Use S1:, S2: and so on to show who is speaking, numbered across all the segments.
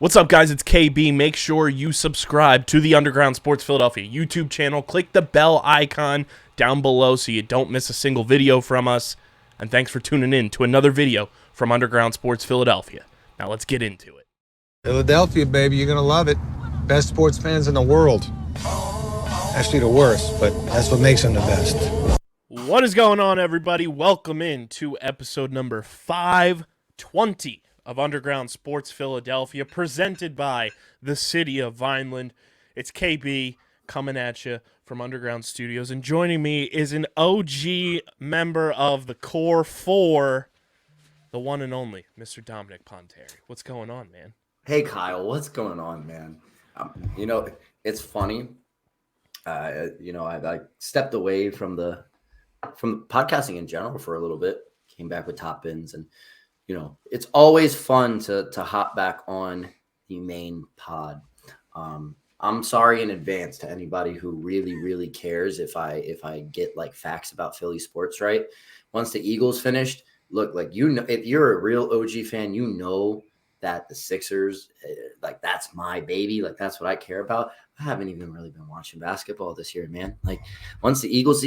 S1: What's up, guys? It's KB. Make sure you subscribe to the Underground Sports Philadelphia YouTube channel. Click the bell icon down below so you don't miss a single video from us. And thanks for tuning in to another video from Underground Sports Philadelphia. Now let's get into it.
S2: Philadelphia, baby, you're going to love it. Best sports fans in the world. Actually, the worst, but that's what makes them the best.
S1: What is going on, everybody? Welcome in to episode number 520 of Underground Sports Philadelphia, presented by the city of Vineland. It's KB coming at you from Underground Studios, and joining me is an OG member of the Core 4, the one and only Mr. Dominic Pontari. What's going on, man?
S3: Hey, Kyle, what's going on, man? It's funny. I stepped away from podcasting in general for a little bit, came back with Top Bins, and it's always fun to hop back on the main pod. I'm sorry in advance to anybody who really cares if I get like facts about Philly sports right. Once the Eagles finished, look, like, if you're a real OG fan, that the Sixers, like, that's my baby. Like, that's what I care about. I haven't even really been watching basketball this year, man. Like, once the Eagles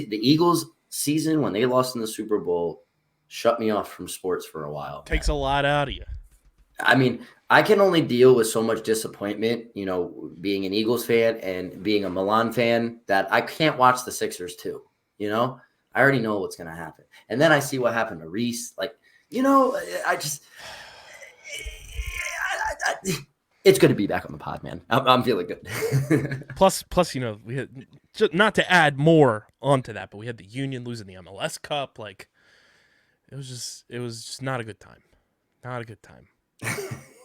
S3: season, when they lost in the Super Bowl, shut me off from sports for a while.
S1: Takes a lot out of you.
S3: I mean, I can only deal with so much disappointment, being an Eagles fan and being a Milan fan, that I can't watch the Sixers too. I already know what's going to happen. And then I see what happened to Reese. Like, it's good to be back on the pod, man. I'm feeling good.
S1: Plus, we had, not to add more onto that, but we had the Union losing the MLS Cup. Like, it was just not a good time. Not a good time.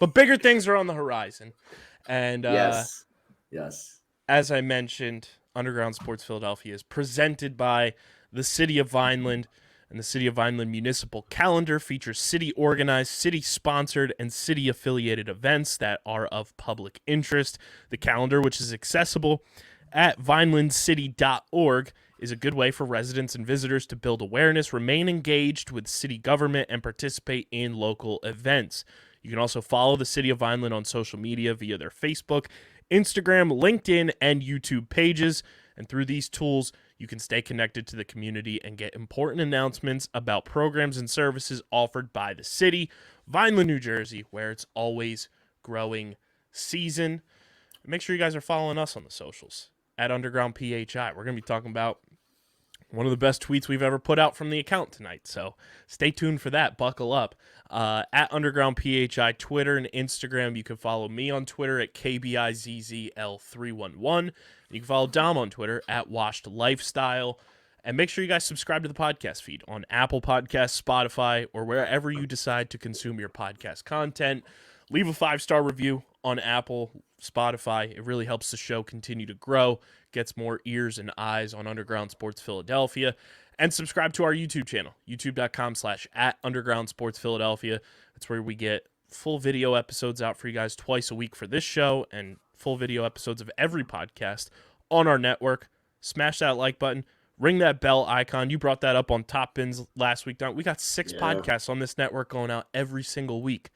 S1: But bigger things are on the horizon. And
S3: yes.
S1: As I mentioned, Underground Sports Philadelphia is presented by the City of Vineland. And the City of Vineland Municipal Calendar features city-organized, city-sponsored, and city-affiliated events that are of public interest. The calendar, which is accessible at vinelandcity.org, is a good way for residents and visitors to build awareness, remain engaged with city government, and participate in local events. You can also follow the City of Vineland on social media via their Facebook, Instagram, LinkedIn, and YouTube pages. And through these tools, you can stay connected to the community and get important announcements about programs and services offered by the city. Vineland, New Jersey, where it's always growing season. Make sure you guys are following us on the socials at Underground PHI. We're going to be talking about one of the best tweets we've ever put out from the account tonight. So stay tuned for that. Buckle up. At Underground PHI, Twitter and Instagram. You can follow me on Twitter at KBIZZL311. You can follow Dom on Twitter at Washed Lifestyle. And make sure you guys subscribe to the podcast feed on Apple Podcasts, Spotify, or wherever you decide to consume your podcast content. Leave a 5-star review on Apple, Spotify. It really helps the show continue to grow, gets more ears and eyes on Underground Sports Philadelphia. And subscribe to our YouTube channel, youtube.com/@Underground Sports Philadelphia. That's where we get full video episodes out for you guys twice a week for this show, and full video episodes of every podcast on our network. Smash that like button. Ring that bell icon. You brought that up on Top Bins last week. We got 6 podcasts on this network going out every single week.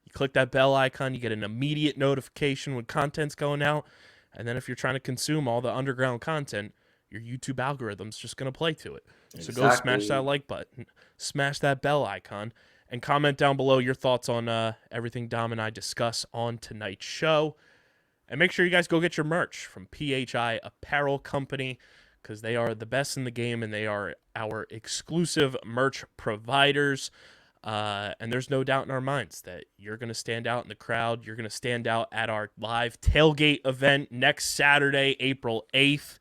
S1: You click that bell icon, you get an immediate notification when content's going out. And then if you're trying to consume all the underground content, your YouTube algorithm's just going to play to it. So go smash that like button, smash that bell icon, and comment down below your thoughts on everything Dom and I discuss on tonight's show. And make sure you guys go get your merch from PHI Apparel Company, because they are the best in the game and they are our exclusive merch providers. And there's no doubt in our minds that you're going to stand out in the crowd. You're going to stand out at our live tailgate event next Saturday, April 8th.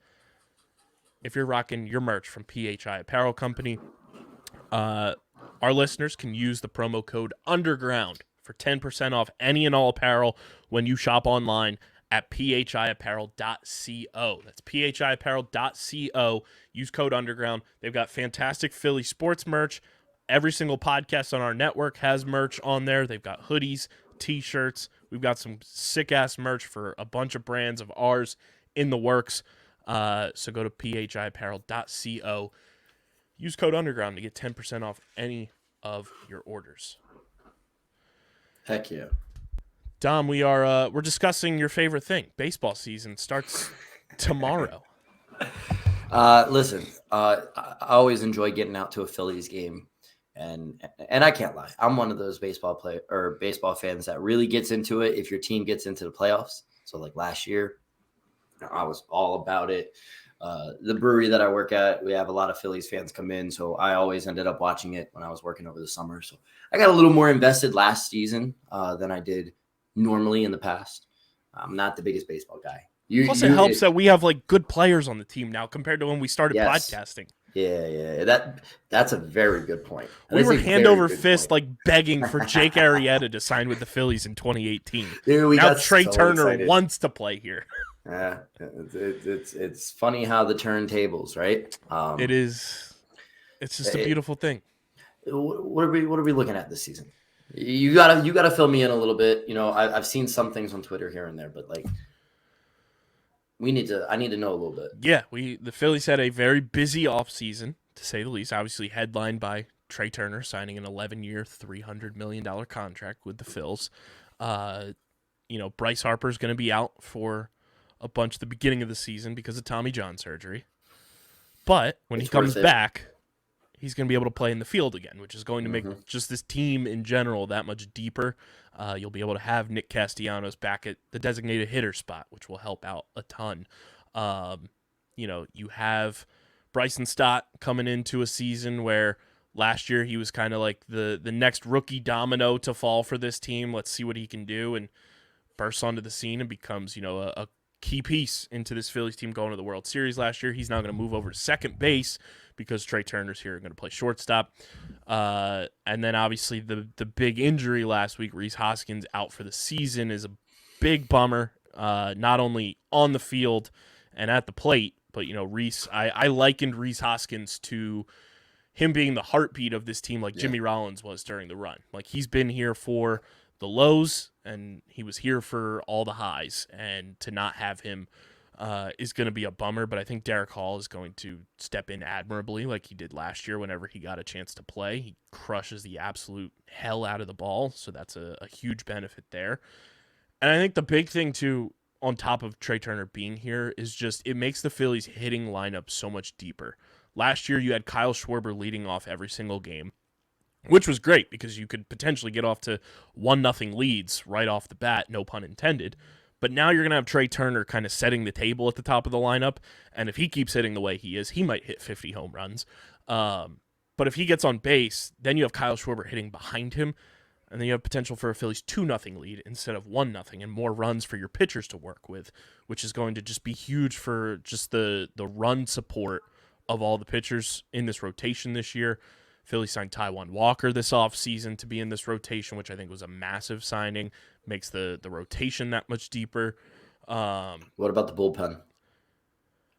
S1: If you're rocking your merch from PHI Apparel Company, our listeners can use the promo code UNDERGROUND for 10% off any and all apparel when you shop online at phiapparel.co. That's phiapparel.co. Use code UNDERGROUND. They've got fantastic Philly sports merch. Every single podcast on our network has merch on there. They've got hoodies, T-shirts. We've got some sick-ass merch for a bunch of brands of ours in the works. So go to phiapparel.co. Use code UNDERGROUND to get 10% off any of your orders.
S3: Heck yeah.
S1: Dom, we're discussing your favorite thing. Baseball season starts tomorrow.
S3: Listen, I always enjoy getting out to a Phillies game, and I can't lie. I'm one of those baseball fans that really gets into it if your team gets into the playoffs. So like last year, I was all about it. The brewery that I work at, we have a lot of Phillies fans come in, so I always ended up watching it when I was working over the summer. So I got a little more invested last season than I did normally in the past. I'm not the biggest baseball guy.
S1: Plus, it helps that we have like good players on the team now compared to when we started podcasting.
S3: Yeah. That's a very good point.
S1: We were hand over fist like begging for Jake Arrieta to sign with the Phillies in 2018.
S3: Dude,
S1: now Trey Turner wants to play here.
S3: Yeah, it's funny how the turntables, right?
S1: It is. It's just a beautiful thing.
S3: What are we looking at this season? You gotta fill me in a little bit. You know, I've seen some things on Twitter here and there, but like. I need to know a little bit.
S1: Yeah, the Phillies had a very busy offseason, to say the least. Obviously headlined by Trey Turner signing an 11-year, $300 million contract with the Phils. Bryce Harper's going to be out for a bunch at the beginning of the season because of Tommy John surgery. But when he comes back, he's going to be able to play in the field again, which is going to make just this team in general that much deeper. You'll be able to have Nick Castellanos back at the designated hitter spot, which will help out a ton. You have Bryson Stott coming into a season where last year he was kind of like the next rookie domino to fall for this team. Let's see what he can do, and bursts onto the scene and becomes, a key piece into this Phillies team going to the World Series last year. He's now going to move over to second base because Trey Turner's here and going to play shortstop. And then obviously the big injury last week, Rhys Hoskins out for the season, is a big bummer, not only on the field and at the plate, but, Rhys, I likened Rhys Hoskins to him being the heartbeat of this team like Jimmy Rollins was during the run. Like, he's been here for the lows and he was here for all the highs, and to not have him is going to be a bummer, but I think Derek Hall is going to step in admirably like he did last year whenever he got a chance to play. He crushes the absolute hell out of the ball, so that's a huge benefit there. And I think the big thing, too, on top of Trey Turner being here, is just it makes the Phillies hitting lineup so much deeper. Last year, you had Kyle Schwarber leading off every single game, which was great because you could potentially get off to 1-0 leads right off the bat, no pun intended. But now you're going to have Trey Turner kind of setting the table at the top of the lineup, and if he keeps hitting the way he is, he might hit 50 home runs. But if he gets on base, then you have Kyle Schwarber hitting behind him, and then you have potential for a Phillies 2-0 lead instead of 1-0, and more runs for your pitchers to work with, which is going to just be huge for just the run support of all the pitchers in this rotation this year. Phillies signed Taijuan Walker this offseason to be in this rotation, which I think was a massive signing. Makes the rotation that much deeper.
S3: What about the bullpen?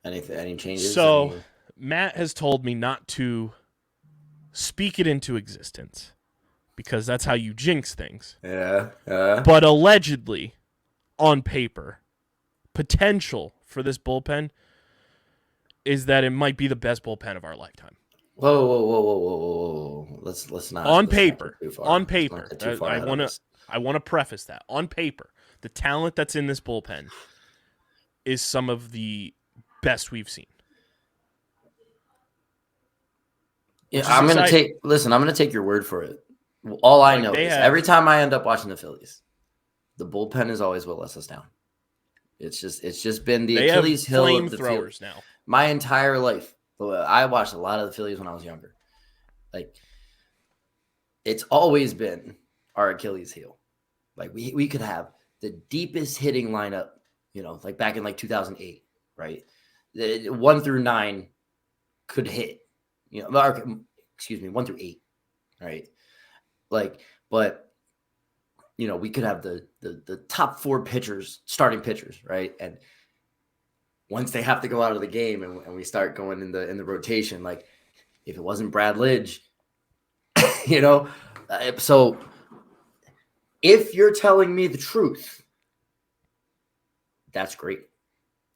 S3: Any changes?
S1: So Matt has told me not to speak it into existence because that's how you jinx things.
S3: Yeah.
S1: But allegedly, on paper, potential for this bullpen is that it might be the best bullpen of our lifetime.
S3: Whoa. Let's not.
S1: On paper. I want to preface that. On paper, the talent that's in this bullpen is some of the best we've seen.
S3: Yeah, I'm going to take your word for it. All I know is every time I end up watching the Phillies, the bullpen is always what lets us down. It's just been the Achilles heel of the
S1: flamethrowers now.
S3: My entire life. I watched a lot of the Phillies when I was younger. Like, it's always been our Achilles heel. Like, we could have the deepest hitting lineup, like back in like 2008, right? 1 through 9 could hit, 1 through 8, right? Like, but we could have the top 4 pitchers, starting pitchers, right? And once they have to go out of the game and we start going in the rotation, like if it wasn't Brad Lidge, so if you're telling me the truth, that's great.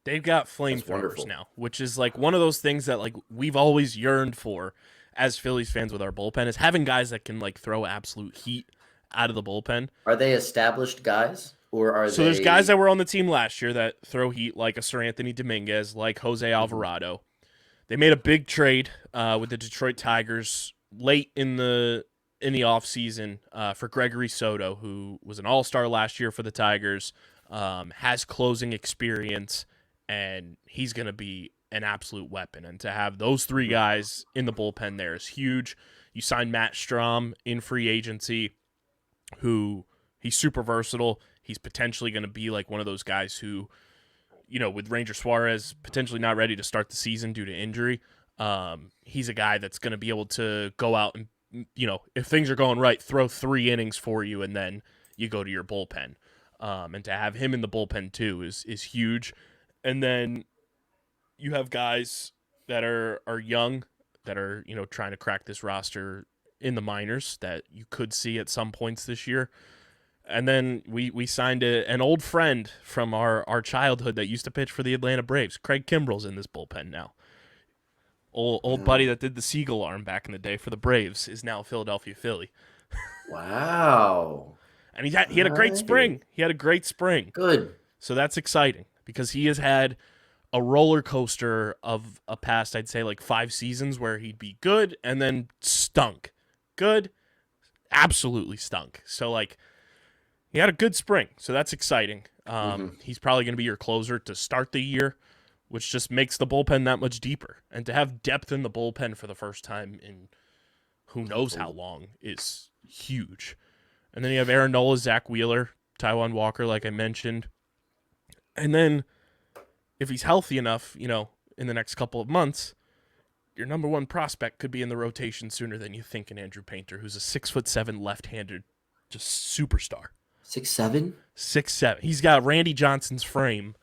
S1: They've got flamethrowers now, which is like one of those things that like we've always yearned for as Phillies fans with our bullpen, is having guys that can like throw absolute heat out of the bullpen.
S3: Are they established guys, or are
S1: So
S3: they?
S1: there's guys that were on the team last year that throw heat, like a Sir Anthony Dominguez, like Jose Alvarado. They made a big trade with the Detroit Tigers late in the offseason for Gregory Soto, who was an all-star last year for the Tigers, has closing experience, and he's going to be an absolute weapon. And to have those three guys in the bullpen there is huge. You signed Matt Strahm in free agency, who he's super versatile. He's potentially going to be like one of those guys who, with Ranger Suarez potentially not ready to start the season due to injury, he's a guy that's going to be able to go out and, if things are going right, throw 3 innings for you, and then you go to your bullpen. And to have him in the bullpen too is huge. And then you have guys that are young that are, trying to crack this roster in the minors that you could see at some points this year. And then we signed an old friend from our childhood that used to pitch for the Atlanta Braves. Craig Kimbrell's in this bullpen now. Old buddy that did the Seagull arm back in the day for the Braves is now a Philadelphia Philly.
S3: Wow.
S1: And he had a great spring. He had a great spring.
S3: Good.
S1: So that's exciting because he has had a roller coaster of a past, I'd say, like 5 seasons where he'd be good and then stunk. Good, absolutely stunk. So, like, he had a good spring. So that's exciting. He's probably going to be your closer to start the year, which just makes the bullpen that much deeper. And to have depth in the bullpen for the first time in who knows how long is huge. And then you have Aaron Nola, Zach Wheeler, Taijuan Walker, like I mentioned. And then if he's healthy enough, in the next couple of months, your number one prospect could be in the rotation sooner than you think in Andrew Painter, who's a 6'7" left-handed just superstar.
S3: 6'7"?
S1: 6'7". He's got Randy Johnson's frame,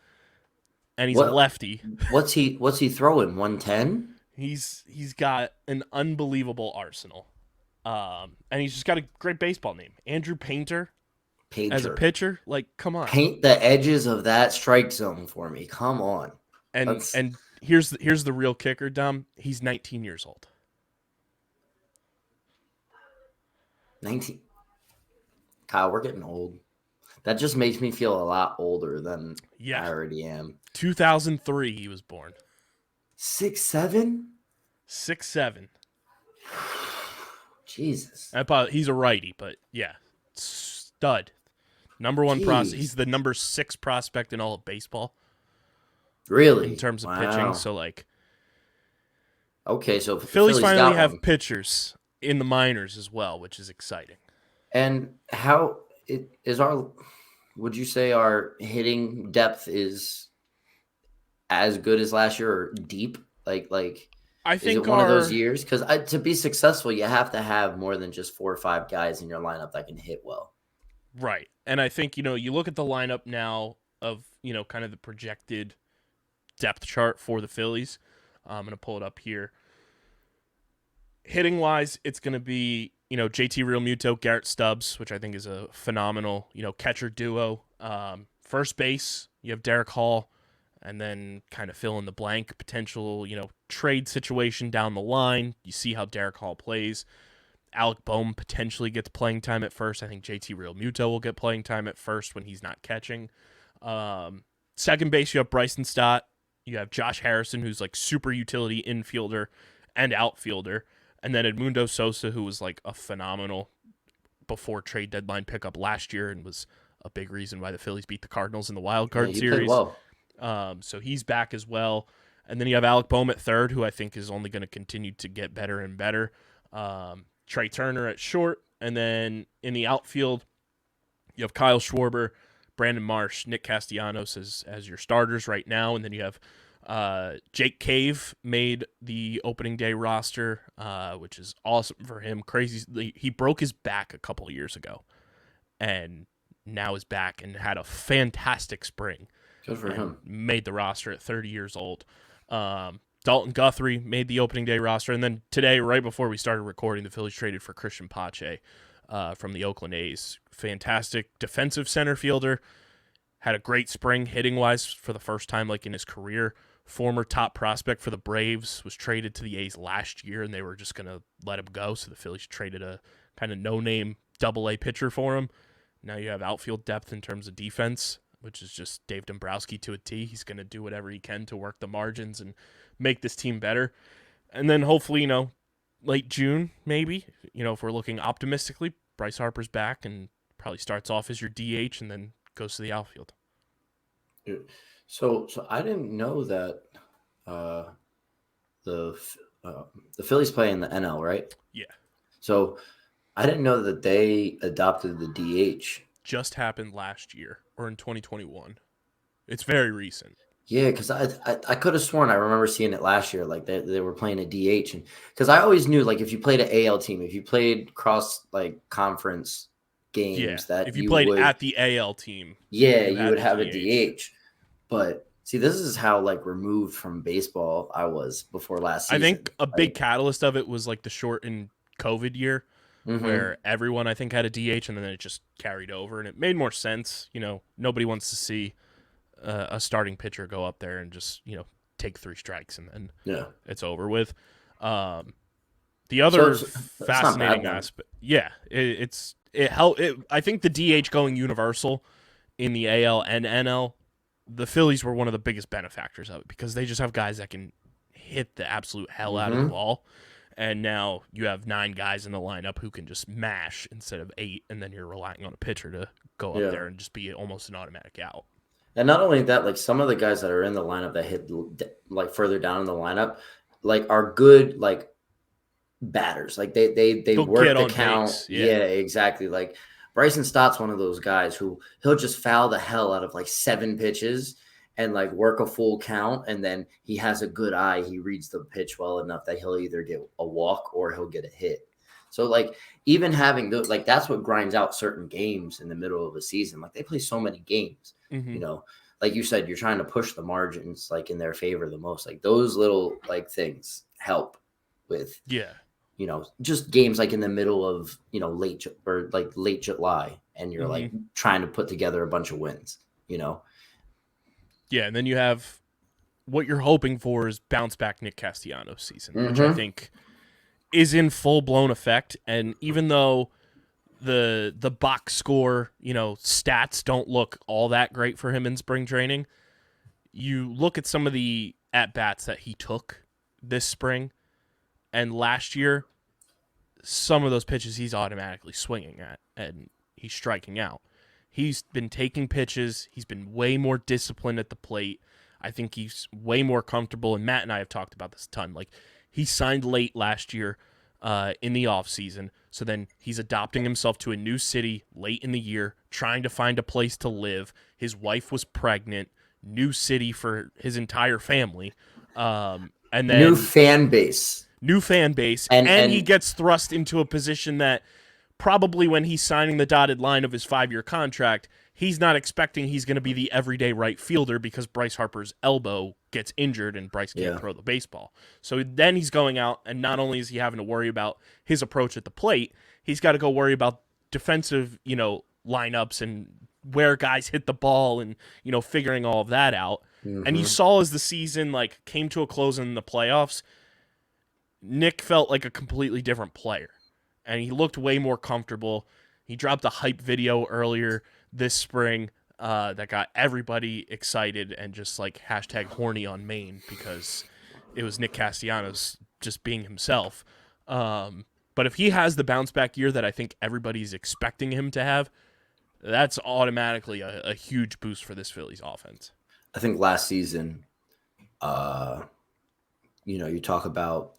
S1: and he's a lefty.
S3: What's he throwing? 110?
S1: He's got an unbelievable arsenal. And he's just got a great baseball name. Andrew Painter. As a pitcher, like, come on.
S3: Paint the edges of that strike zone for me. Come on.
S1: And here's the real kicker, Dom. He's 19 years old.
S3: 19. Kyle, we're getting old. That just makes me feel a lot older than I already am.
S1: 2003 he was born.
S3: 6'7"?
S1: 6'7".
S3: Jesus.
S1: He's a righty, but yeah, stud. Number 1 prospect. He's the number 6 prospect in all of baseball.
S3: Really?
S1: In terms of pitching. So, like.
S3: Okay, so
S1: Phillies finally have pitchers in the minors as well, which is exciting.
S3: And would you say our hitting depth is as good as last year or deep? Like
S1: I think
S3: is it one of those years? Because to be successful, you have to have more than just 4 or 5 guys in your lineup that can hit well.
S1: Right. And I think, you look at the lineup now of, kind of the projected depth chart for the Phillies. I'm going to pull it up here. Hitting-wise, it's going to be, JT Realmuto, Garrett Stubbs, which I think is a phenomenal, catcher duo. First base, you have Derek Hall, and then kind of fill in the blank potential, trade situation down the line. You see how Derek Hall plays. Alec Boehm potentially gets playing time at first. I think JT Realmuto will get playing time at first when he's not catching. Second base, you have Bryson Stott. You have Josh Harrison, who's like super utility infielder and outfielder. And then Edmundo Sosa, who was like a phenomenal before trade deadline pickup last year and was a big reason why the Phillies beat the Cardinals in the wild card series.
S3: Well.
S1: So he's back as well. And then you have Alec Boehm at third, who I think is only going to continue to get better and better. Trey Turner at short. And then in the outfield, you have Kyle Schwarber, Brandon Marsh, Nick Castellanos as your starters right now. And then you have Jake Cave made the opening day roster, which is awesome for him. Crazy. He broke his back a couple of years ago and now is back and had a fantastic spring.
S3: Good for him.
S1: Made the roster at 30 years old. Dalton Guthrie made the opening day roster. And then today, right before we started recording, the Phillies traded for Christian Pache from the Oakland A's. Fantastic defensive center fielder. Had a great spring hitting-wise for the first time like in his career. Former top prospect for the Braves, was traded to the A's last year, and they were just going to let him go. So the Phillies traded a kind of no-name double-A pitcher for him. Now you have outfield depth in terms of defense, which is just Dave Dombrowski to a T. He's going to do whatever he can to work the margins and make this team better. And then hopefully, late June, maybe, if we're looking optimistically, Bryce Harper's back and probably starts off as your DH and then goes to the outfield.
S3: So I didn't know that the Phillies play in the NL, right?
S1: Yeah.
S3: So I didn't know that they adopted the DH.
S1: Just happened last year or in 2021. It's very recent.
S3: Yeah, because I could have sworn I remember seeing it last year, like they were playing a DH, and because I always knew, like, if you played an AL team, if you played cross conference games, that
S1: if you played at the AL team,
S3: you would have a DH. But see, this is how removed from baseball I was before last season.
S1: I think a big catalyst of it was like the shortened COVID year, where everyone I think had a DH, and then it just carried over, and it made more sense. Nobody wants to see a starting pitcher go up there and just take 3 strikes and then it's over with. The other fascinating aspect, I think the DH going universal in the AL and NL, the Phillies were one of the biggest benefactors of it because they just have guys that can hit the absolute hell out of the ball. And now you have 9 guys in the lineup who can just mash instead of 8, and then you're relying on a pitcher to go up there and just be almost an automatic out. And
S3: not only that, some of the guys that are in the lineup that hit further down in the lineup, are good batters. They work the count. Yeah, exactly. Bryson Stott's one of those guys who he'll just foul the hell out of 7 pitches and work a full count, and then he has a good eye. He reads the pitch well enough that he'll either get a walk or he'll get a hit. So even having those, that's what grinds out certain games in the middle of a season. They play so many games, like you said, you're trying to push the margins in their favor the most. Those little things help with just games in the middle of late July, and you're trying to put together a bunch of wins.
S1: Yeah, and then you have what you're hoping for is bounce back Nick Castellanos season, which I think is in full blown effect. And even though the box score, stats don't look all that great for him in spring training, you look at some of the at bats that he took this spring and last year, some of those pitches he's automatically swinging at and he's striking out. He's been taking pitches. He's been way more disciplined at the plate. I think he's way more comfortable, and Matt and I have talked about this a ton. He signed late last year in the offseason, so then he's adopting himself to a new city late in the year, trying to find a place to live. His wife was pregnant, new city for his entire family. And then
S3: new fan base.
S1: And he gets thrust into a position that probably when he's signing the dotted line of his 5-year contract, he's not expecting he's going to be the everyday right fielder because Bryce Harper's elbow gets injured and Bryce can't throw the baseball. So then he's going out, and not only is he having to worry about his approach at the plate, he's got to go worry about defensive, lineups and where guys hit the ball and, figuring all of that out. And you saw as the season came to a close in the playoffs, Nick felt like a completely different player. And he looked way more comfortable. He dropped a hype video earlier this spring that got everybody excited and just hashtag horny on Maine because it was Nick Castellanos just being himself. But if he has the bounce back year that I think everybody's expecting him to have, that's automatically a huge boost for this Phillies offense.
S3: I think last season, you talk about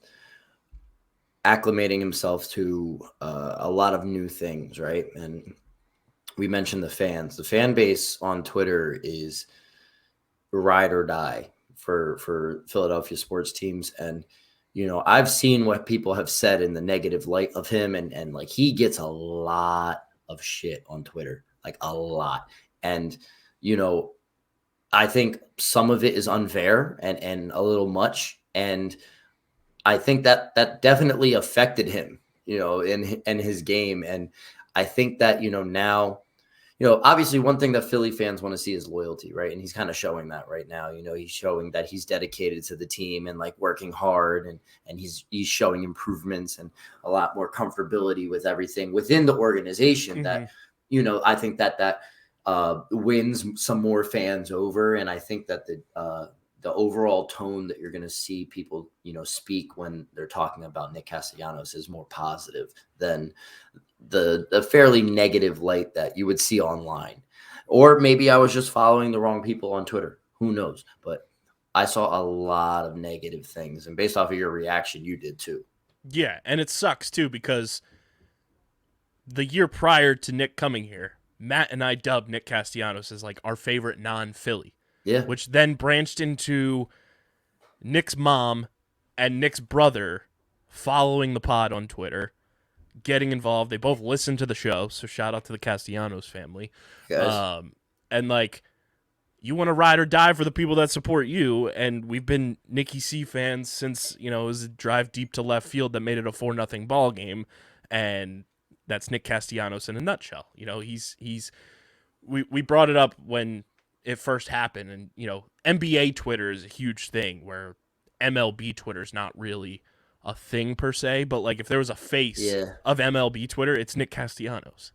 S3: acclimating himself to a lot of new things, right? And we mentioned the fans. The fan base on Twitter is ride or die for Philadelphia sports teams. And, I've seen what people have said in the negative light of him, and he gets a lot of shit on Twitter, a lot. And, I think some of it is unfair and a little much. And I think that definitely affected him, in his game. And I think that, now, obviously one thing that Philly fans want to see is loyalty, right? And he's kind of showing that right now. He's showing that he's dedicated to the team and like working hard, and he's showing improvements and a lot more comfortability with everything within the organization that, I think that wins some more fans over. And I think that the overall tone that you're going to see people, speak when they're talking about Nick Castellanos is more positive than the fairly negative light that you would see online. Or maybe I was just following the wrong people on Twitter. Who knows? But I saw a lot of negative things. And based off of your reaction, you did too.
S1: Yeah, and it sucks too because the year prior to Nick coming here, Matt and I dubbed Nick Castellanos as like our favorite non-Philly.
S3: Yeah.
S1: Which then branched into Nick's mom and Nick's brother following the pod on Twitter, getting involved. They both listen to the show, so shout out to the Castellanos family.
S3: Guys.
S1: And like, you want to ride or die for the people that support you, and we've been Nicky C fans since, it was a drive deep to left field that made it a 4-0 ball game, and that's Nick Castellanos in a nutshell. We brought it up when it first happened, and NBA Twitter is a huge thing where MLB Twitter is not really a thing per se, but like if there was a face of MLB Twitter, it's Nick Castellanos.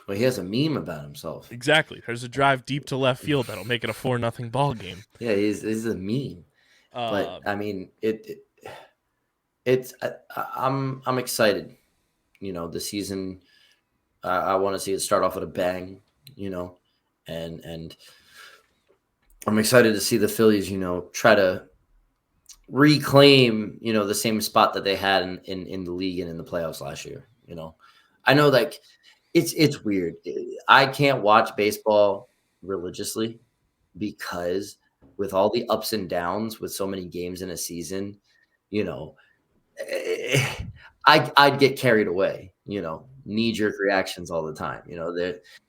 S3: Well, he has a meme about himself.
S1: Exactly. There's a drive deep to left field that'll make it a 4-0 ball game.
S3: Yeah, he's a meme. But I mean, I'm excited. The season, I want to see it start off with a bang. And I'm excited to see the Phillies, try to reclaim, the same spot that they had in the league and in the playoffs last year. I know like it's weird. I can't watch baseball religiously because with all the ups and downs with so many games in a season, I'd get carried away, knee-jerk reactions all the time.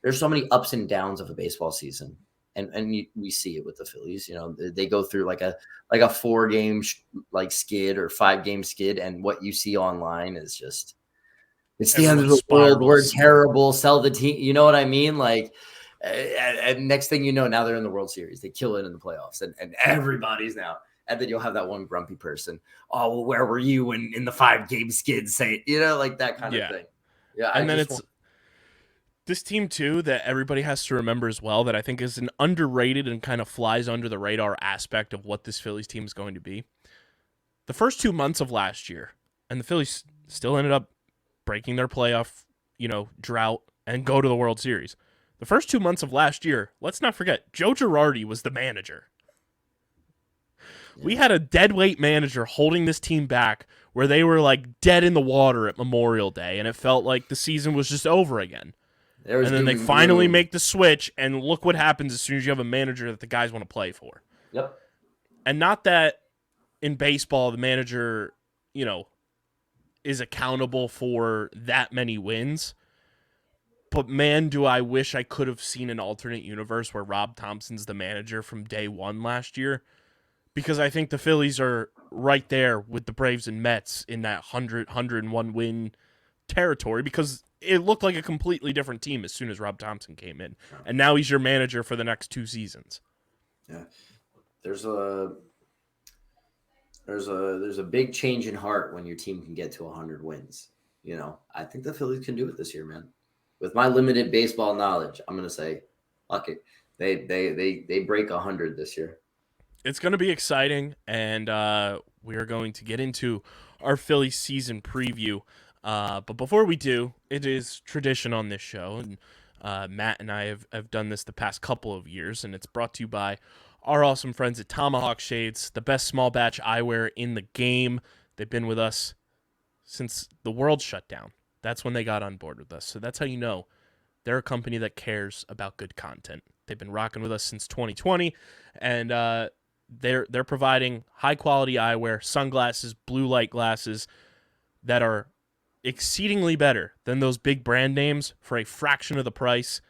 S3: There's so many ups and downs of a baseball season, and we see it with the Phillies. They go through like a 4-game skid or 5-game skid, and what you see online is just it's the end of the world. We're terrible. Sell the team. You know what I mean? Like, and next thing you know, now they're in the World Series. They kill it in the playoffs, and everybody's now. And then you'll have that one grumpy person. Oh, well, where were you when in the 5-game skid? Say, like that kind of thing. Yeah,
S1: and then it's this team too that everybody has to remember as well that I think is an underrated and kind of flies under the radar aspect of what this Phillies team is going to be. The first 2 months of last year, and the Phillies still ended up breaking their playoff, drought and go to the World Series. The first 2 months of last year, let's not forget, Joe Girardi was the manager. We had a deadweight manager holding this team back where they were like dead in the water at Memorial Day, and it felt like the season was just over again. And then they finally make the switch, and look what happens as soon as you have a manager that the guys want to play for.
S3: Yep.
S1: And not that in baseball the manager, is accountable for that many wins, but man, do I wish I could have seen an alternate universe where Rob Thompson's the manager from day one last year. Because I think the Phillies are right there with the Braves and Mets in that 101 win territory because it looked like a completely different team as soon as Rob Thompson came in. And now he's your manager for the next 2 seasons.
S3: Yeah. There's a big change in heart when your team can get to 100 wins. I think the Phillies can do it this year, man. With my limited baseball knowledge, I'm going to say, fuck it. They break 100 this year.
S1: It's going to be exciting, and we are going to get into our Phillies season preview. But before we do, it is tradition on this show, and Matt and I have done this the past couple of years, and it's brought to you by our awesome friends at Tomahawk Shades, the best small batch eyewear in the game. They've been with us since the world shut down. That's when they got on board with us. So that's how you know they're a company that cares about good content. They've been rocking with us since 2020, and they're providing high quality eyewear, sunglasses, blue light glasses that are exceedingly better than those big brand names for a fraction of the price,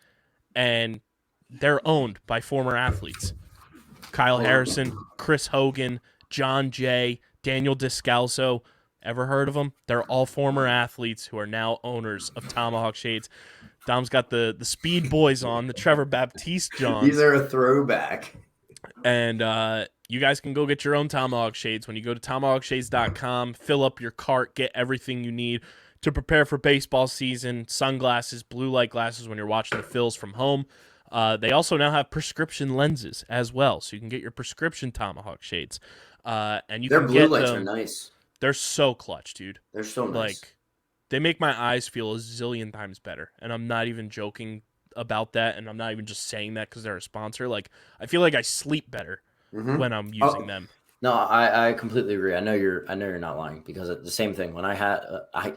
S1: and they're owned by former athletes. Kyle Harrison, Chris Hogan, John Jay, Daniel Descalso. Ever heard of them? They're all former athletes who are now owners of Tomahawk Shades. Dom's got the Speed Boys on, the Trevor Baptiste Johns.
S3: These are a throwback.
S1: And you guys can go get your own Tomahawk Shades when you go to tomahawkshades.com, fill up your cart, get everything you need to prepare for baseball season, sunglasses, blue light glasses when you're watching the Phils from home. They also now have prescription lenses as well, so you can get your prescription Tomahawk Shades. And you
S3: Their
S1: can
S3: blue
S1: get
S3: lights
S1: them.
S3: are nice.
S1: They're so clutch, dude.
S3: They're so nice.
S1: Like, they make my eyes feel a zillion times better, and I'm not even joking about that, and I'm not even just saying that because they're a sponsor. Like, I feel like I sleep better when I'm using them.
S3: No, I completely agree. I know you're not lying, because the same thing when I had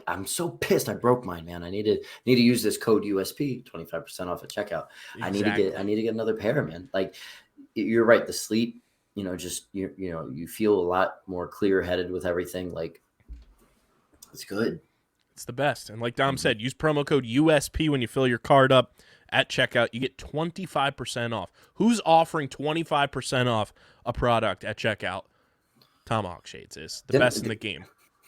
S3: I'm so pissed I broke mine, man. I need to use this code USP 25% off at checkout.
S1: Exactly.
S3: I need to get another pair, man. Like, you're right, the sleep, just you feel a lot more clear-headed with everything. Like, it's good.
S1: It's the best. And like Dom said, use promo code USP when you fill your card up at checkout. You get 25% off. Who's offering 25% off a product at checkout? Tomahawk Shades is the best in the game.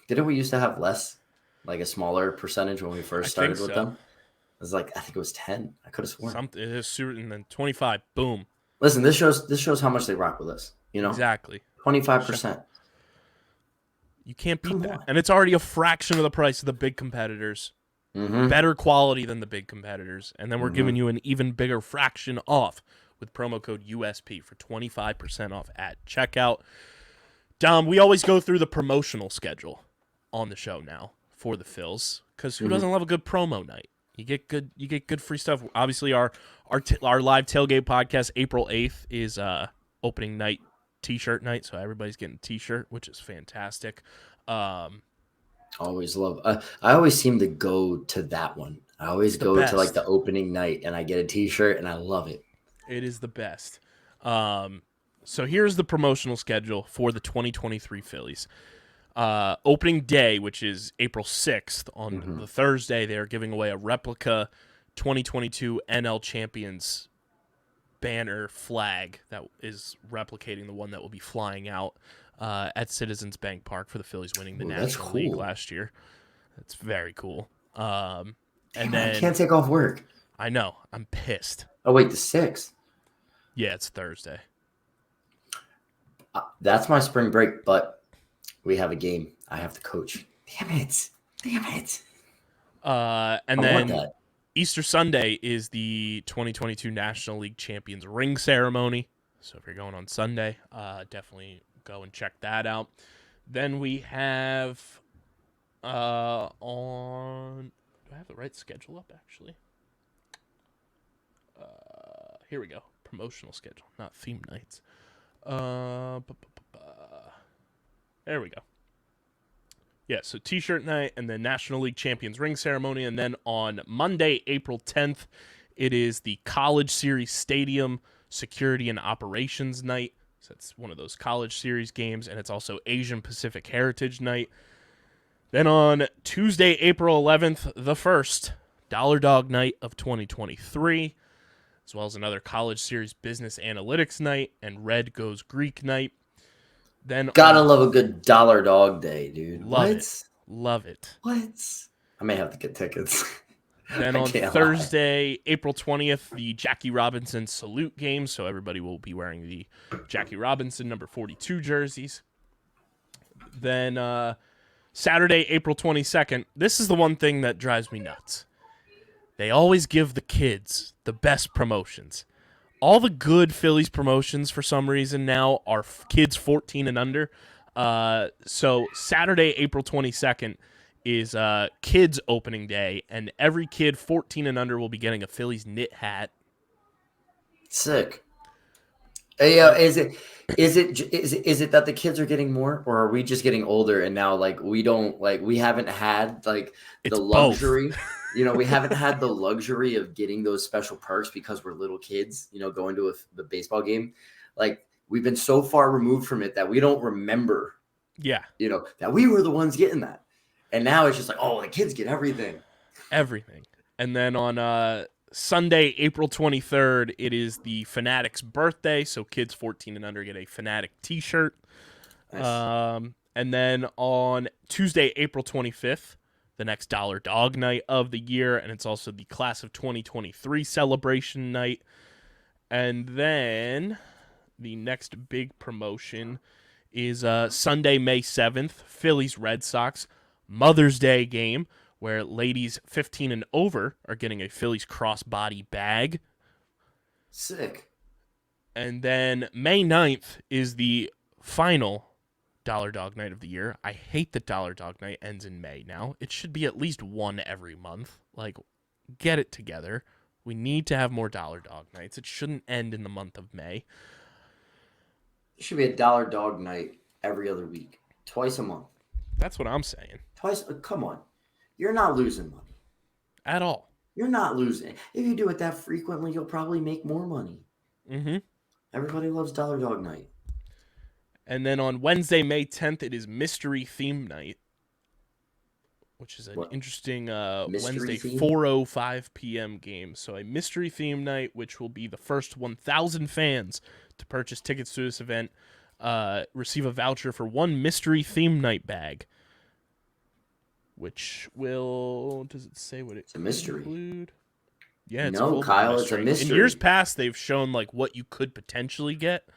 S3: Didn't we used to have less, like a smaller percentage when we first started with them? It was like, I think it was 10. I could have sworn.
S1: Something, it is, and then 25. Boom.
S3: Listen, this shows how much they rock with us.
S1: Exactly.
S3: 25%.
S1: You can't beat that. And it's already a fraction of the price of the big competitors. Better quality than the big competitors. And then we're giving you an even bigger fraction off with promo code USP for 25% off at checkout. Dom, we always go through the promotional schedule on the show now for the Phils, because who doesn't love a good promo night? You get good free stuff. Obviously, our live tailgate podcast, April 8th, is opening night T-shirt night, so everybody's getting a T-shirt, which is fantastic.
S3: Always love. I always seem to go to that one. I always go to like the opening night, and I get a T-shirt, and I love it.
S1: It is the best. So here's the promotional schedule for the 2023 Phillies. Opening day, which is April 6th, on the Thursday, they're giving away a replica 2022 NL Champions banner flag that is replicating the one that will be flying out at Citizens Bank Park for the Phillies winning the National League last year. That's very cool. And then
S3: I can't take off work.
S1: I know. I'm pissed.
S3: Oh, wait, the 6th?
S1: Yeah, it's Thursday.
S3: That's my spring break, but we have a game. I have to coach. Damn it.
S1: And then Easter Sunday is the 2022 National League Champions ring ceremony. So if you're going on Sunday, definitely go and check that out. Then we have do I have the right schedule up, actually? Here we go. Promotional schedule, not theme nights. There we go. Yeah, so T-shirt night, and then National League Champions ring ceremony, and then on Monday, April 10th, it is the College Series Stadium Security and Operations Night. So it's one of those College Series games, and it's also Asian Pacific Heritage Night. Then on Tuesday, April 11th, the first Dollar Dog Night of 2023, as well as another College Series Business Analytics Night and Red Goes Greek Night. Then
S3: gotta love a good Dollar Dog Day, dude.
S1: Love it.
S3: What? I may have to get tickets.
S1: Then on Thursday, April 20th, the Jackie Robinson Salute Game. So everybody will be wearing the Jackie Robinson number 42 jerseys. Then Saturday, April 22nd. This is the one thing that drives me nuts. They always give the kids the best promotions. All the good Phillies promotions, for some reason, now are kids 14 and under. So Saturday, April 22nd, is kids opening day, and every kid 14 and under will be getting a Phillies knit hat.
S3: Sick. Hey, is it that the kids are getting more, or are we just getting older and now we haven't had the luxury? We haven't had the luxury of getting those special perks because we're little kids, going to the baseball game. Like, we've been so far removed from it that we don't remember.
S1: Yeah.
S3: That we were the ones getting that. And now it's just like, oh, the kids get everything.
S1: Everything. And then on Sunday, April 23rd, it is the Fanatics' birthday. So kids 14 and under get a Fanatic T-shirt. Nice. And then on Tuesday, April 25th, the next Dollar Dog Night of the year, and it's also the Class of 2023 celebration night. And then the next big promotion is Sunday, May 7th, Phillies Red Sox Mother's Day game, where ladies 15 and over are getting a Phillies crossbody bag.
S3: Sick.
S1: And then May 9th is the final Dollar Dog Night of the year. I hate that Dollar Dog Night ends in May now. It should be at least one every month. Like, get it together. We need to have more Dollar Dog Nights. It shouldn't end in the month of May.
S3: It should be a Dollar Dog Night every other week, twice a month.
S1: That's what I'm saying.
S3: Twice. Come on. You're not losing money.
S1: At all.
S3: You're not losing. If you do it that frequently, you'll probably make more money.
S1: Mm-hmm.
S3: Everybody loves Dollar Dog Night.
S1: And then on Wednesday, May 10th, it is Mystery Theme Night, which is an interesting Wednesday
S3: theme?
S1: 4:05 p.m. game. So a Mystery Theme Night, which will be the first 1,000 fans to purchase tickets to this event, receive a voucher for one Mystery Theme Night bag, which will, does it say what
S3: it's a mystery
S1: include? Yeah, it's
S3: no, Kyle, it's a mystery.
S1: In years past, they've shown like what you could potentially get.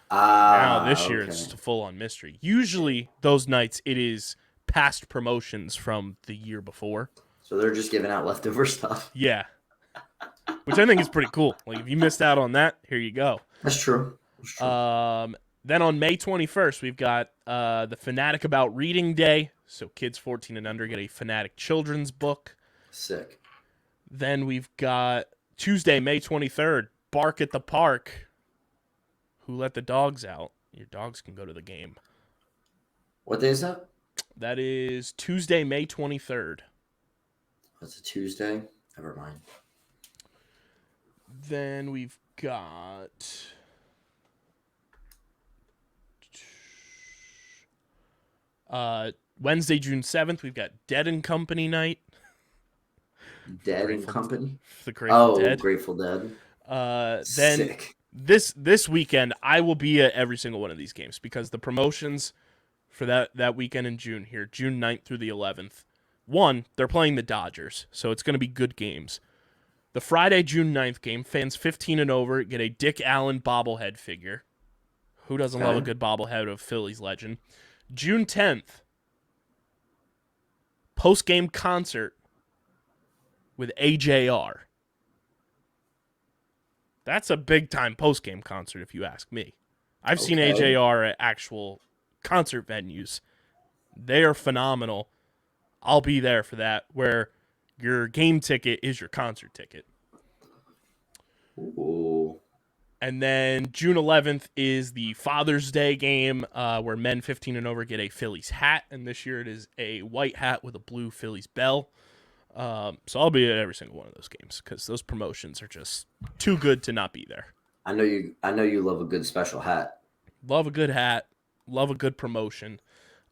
S1: Now this year it's a full-on mystery. Usually those nights it is past promotions from the year before. So
S3: they're just giving out leftover stuff.
S1: Yeah. Which I think is pretty cool. Like if you missed out on that, here you go.
S3: That's true.
S1: Then on May 21st, we've got the Fanatic About Reading Day. So kids 14 and under get a Fanatic children's book.
S3: Sick.
S1: Then we've got Tuesday, May 23rd, Bark at the Park. Who let the dogs out? Your dogs can go to the game.
S3: What day is that?
S1: That is Tuesday, May 23rd.
S3: That's a Tuesday? Never mind.
S1: Then we've got Wednesday, June 7th, we've got Dead and Company night.
S3: Dead and Company?
S1: The Grateful Dead.
S3: Grateful Dead.
S1: Then
S3: Sick.
S1: This weekend, I will be at every single one of these games because the promotions for that weekend in June here, June 9th through the 11th, one, they're playing the Dodgers, so it's going to be good games. The Friday, June 9th game, fans 15 and over get a Dick Allen bobblehead figure. Who doesn't love a good bobblehead of Phillies legend? June 10th, post-game concert with AJR. That's a big-time post-game concert, if you ask me. I've seen AJR at actual concert venues. They are phenomenal. I'll be there for that, where your game ticket is your concert ticket.
S3: Ooh.
S1: And then June 11th is the Father's Day game, where men 15 and over get a Phillies hat. And this year it is a white hat with a blue Phillies bell. So I'll be at every single one of those games because those promotions are just too good to not be there.
S3: I know you love a good special hat.
S1: Love a good hat. Love a good promotion.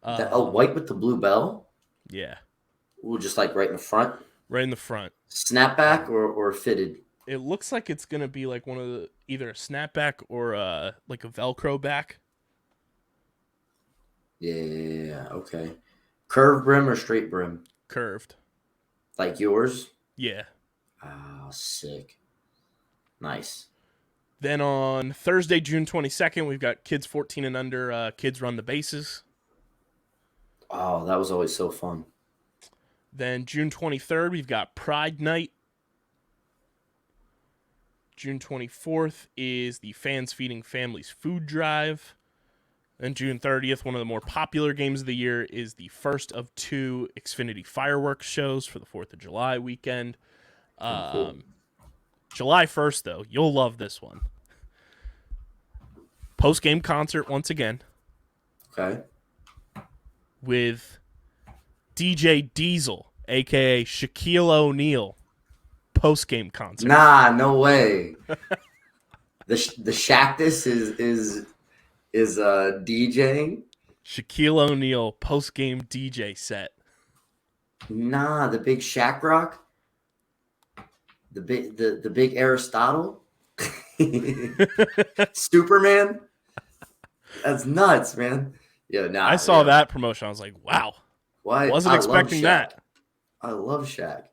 S3: White with the blue bell?
S1: Yeah.
S3: Ooh, just like right in the front?
S1: Right in the front.
S3: Snapback or fitted?
S1: It looks like it's going to be like one of the, either a snapback or like a Velcro back.
S3: Yeah, okay. Curved brim or straight brim?
S1: Curved.
S3: Like yours?
S1: Yeah.
S3: Oh, sick. Nice.
S1: Then on Thursday, June 22nd, we've got kids 14 and under, Kids Run the Bases.
S3: Oh, that was always so fun.
S1: Then June 23rd, we've got Pride Night. June 24th is the Fans Feeding Families Food Drive. And June 30th, one of the more popular games of the year, is the first of two Xfinity fireworks shows for the 4th of July weekend.
S3: Cool.
S1: July 1st, though, you'll love this one. Post-game concert once again.
S3: Okay.
S1: With DJ Diesel, a.k.a. Shaquille O'Neal. Post-game concert.
S3: Nah, no way. the Shactus is DJing.
S1: Shaquille O'Neal post-game DJ set.
S3: Nah, the big Shaq Rock. The big Aristotle. Superman. That's nuts, man. Yeah, nah.
S1: I saw that promotion. I was like, wow.
S3: What?
S1: Wasn't expecting that.
S3: I love Shaq.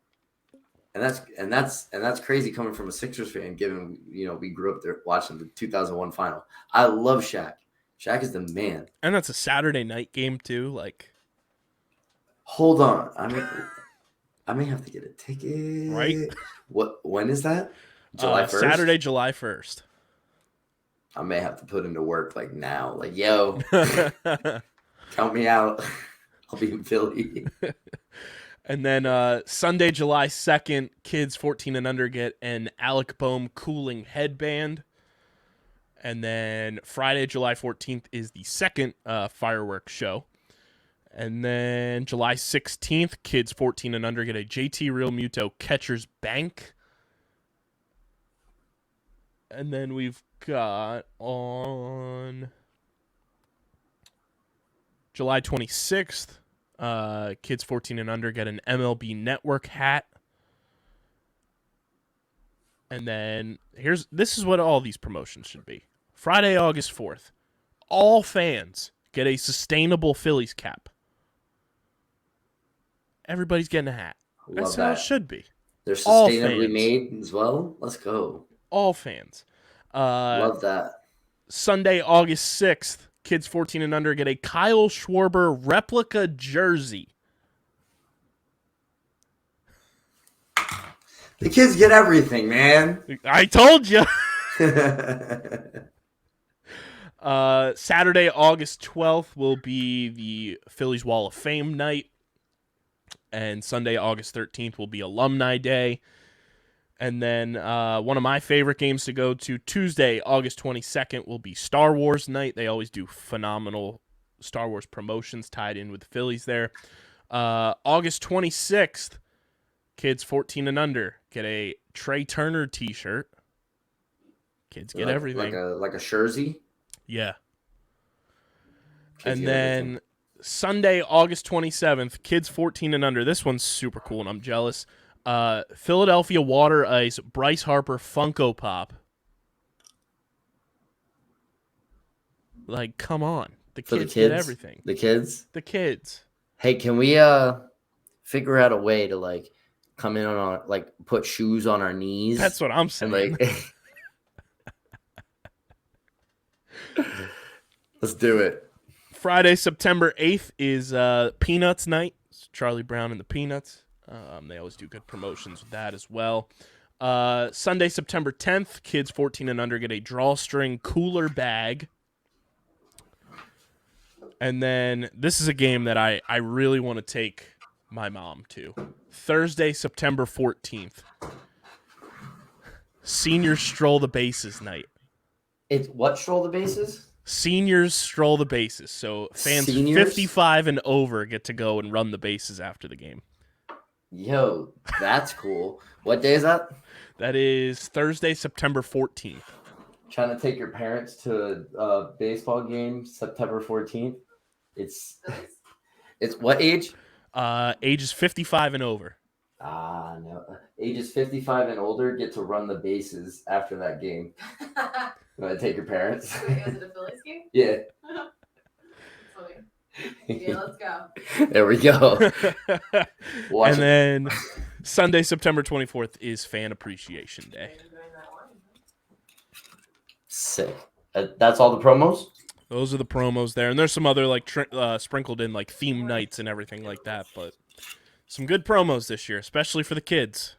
S3: And that's crazy coming from a Sixers fan, given we grew up there watching the 2001 final. I love Shaq. Shaq is the man.
S1: And that's a Saturday night game too. Like,
S3: hold on, I may have to get a ticket.
S1: Right?
S3: When is that? July 1st?
S1: Saturday, July 1st.
S3: I may have to put into work like now. Like, yo, count me out. I'll be in Philly.
S1: And then Sunday, July 2nd, kids 14 and under get an Alec Bohm cooling headband. And then Friday, July 14th is the second fireworks show. And then July 16th, kids 14 and under get a JT Real Muto catcher's bank. And then we've got on July 26th, kids 14 and under get an MLB Network hat. And then this is what all these promotions should be. Friday, August 4th, all fans get a sustainable Phillies cap. Everybody's getting a hat. That's how it should be.
S3: They're sustainably made as well. Let's go.
S1: All fans.
S3: Love that.
S1: Sunday, August 6th, kids 14 and under get a Kyle Schwarber replica jersey.
S3: The kids get everything, man.
S1: I told you. Saturday, August 12th will be the Phillies Wall of Fame night. And Sunday, August 13th will be Alumni Day. And then one of my favorite games to go to, Tuesday, August 22nd, will be Star Wars night. They always do phenomenal Star Wars promotions tied in with the Phillies there. August 26th, kids 14 and under get a Trey Turner t-shirt. Kids get everything.
S3: Like a jersey?
S1: Yeah. And then Sunday, August 27th, kids 14 and under. This one's super cool, and I'm jealous. Philadelphia Water Ice Bryce Harper Funko Pop. Like, come on. The kids get everything.
S3: The kids?
S1: The kids.
S3: Hey, can we figure out a way to, like, come in on our, like, put shoes on our knees?
S1: That's what I'm saying.
S3: And, like, let's do it.
S1: Friday, September 8th is Peanuts night. It's Charlie Brown and the Peanuts. They always do good promotions with that as well. Sunday, September 10th, kids 14 and under get a drawstring cooler bag. And then this is a game that I really want to take my mom to. Thursday, September 14th, seniors stroll the bases night.
S3: It's what stroll the bases?
S1: Seniors stroll the bases. So fans 55 and over get to go and run the bases after the game.
S3: Yo, that's cool. What day is that?
S1: That is Thursday, September 14th.
S3: Trying to take your parents to a baseball game September 14th. It's what age?
S1: Ages 55 and over.
S3: No. Ages 55 and older get to run the bases after that game. You want to take your parents?
S4: Wait, is it a Phillies game?
S3: Yeah.
S4: Yeah, let's go.
S3: There we go.
S1: And then Sunday, September 24th is Fan Appreciation Day.
S3: Sick. That's all the promos?
S1: Those are the promos there. And there's some other like sprinkled in like theme nights and everything like that. But some good promos this year, especially for the kids.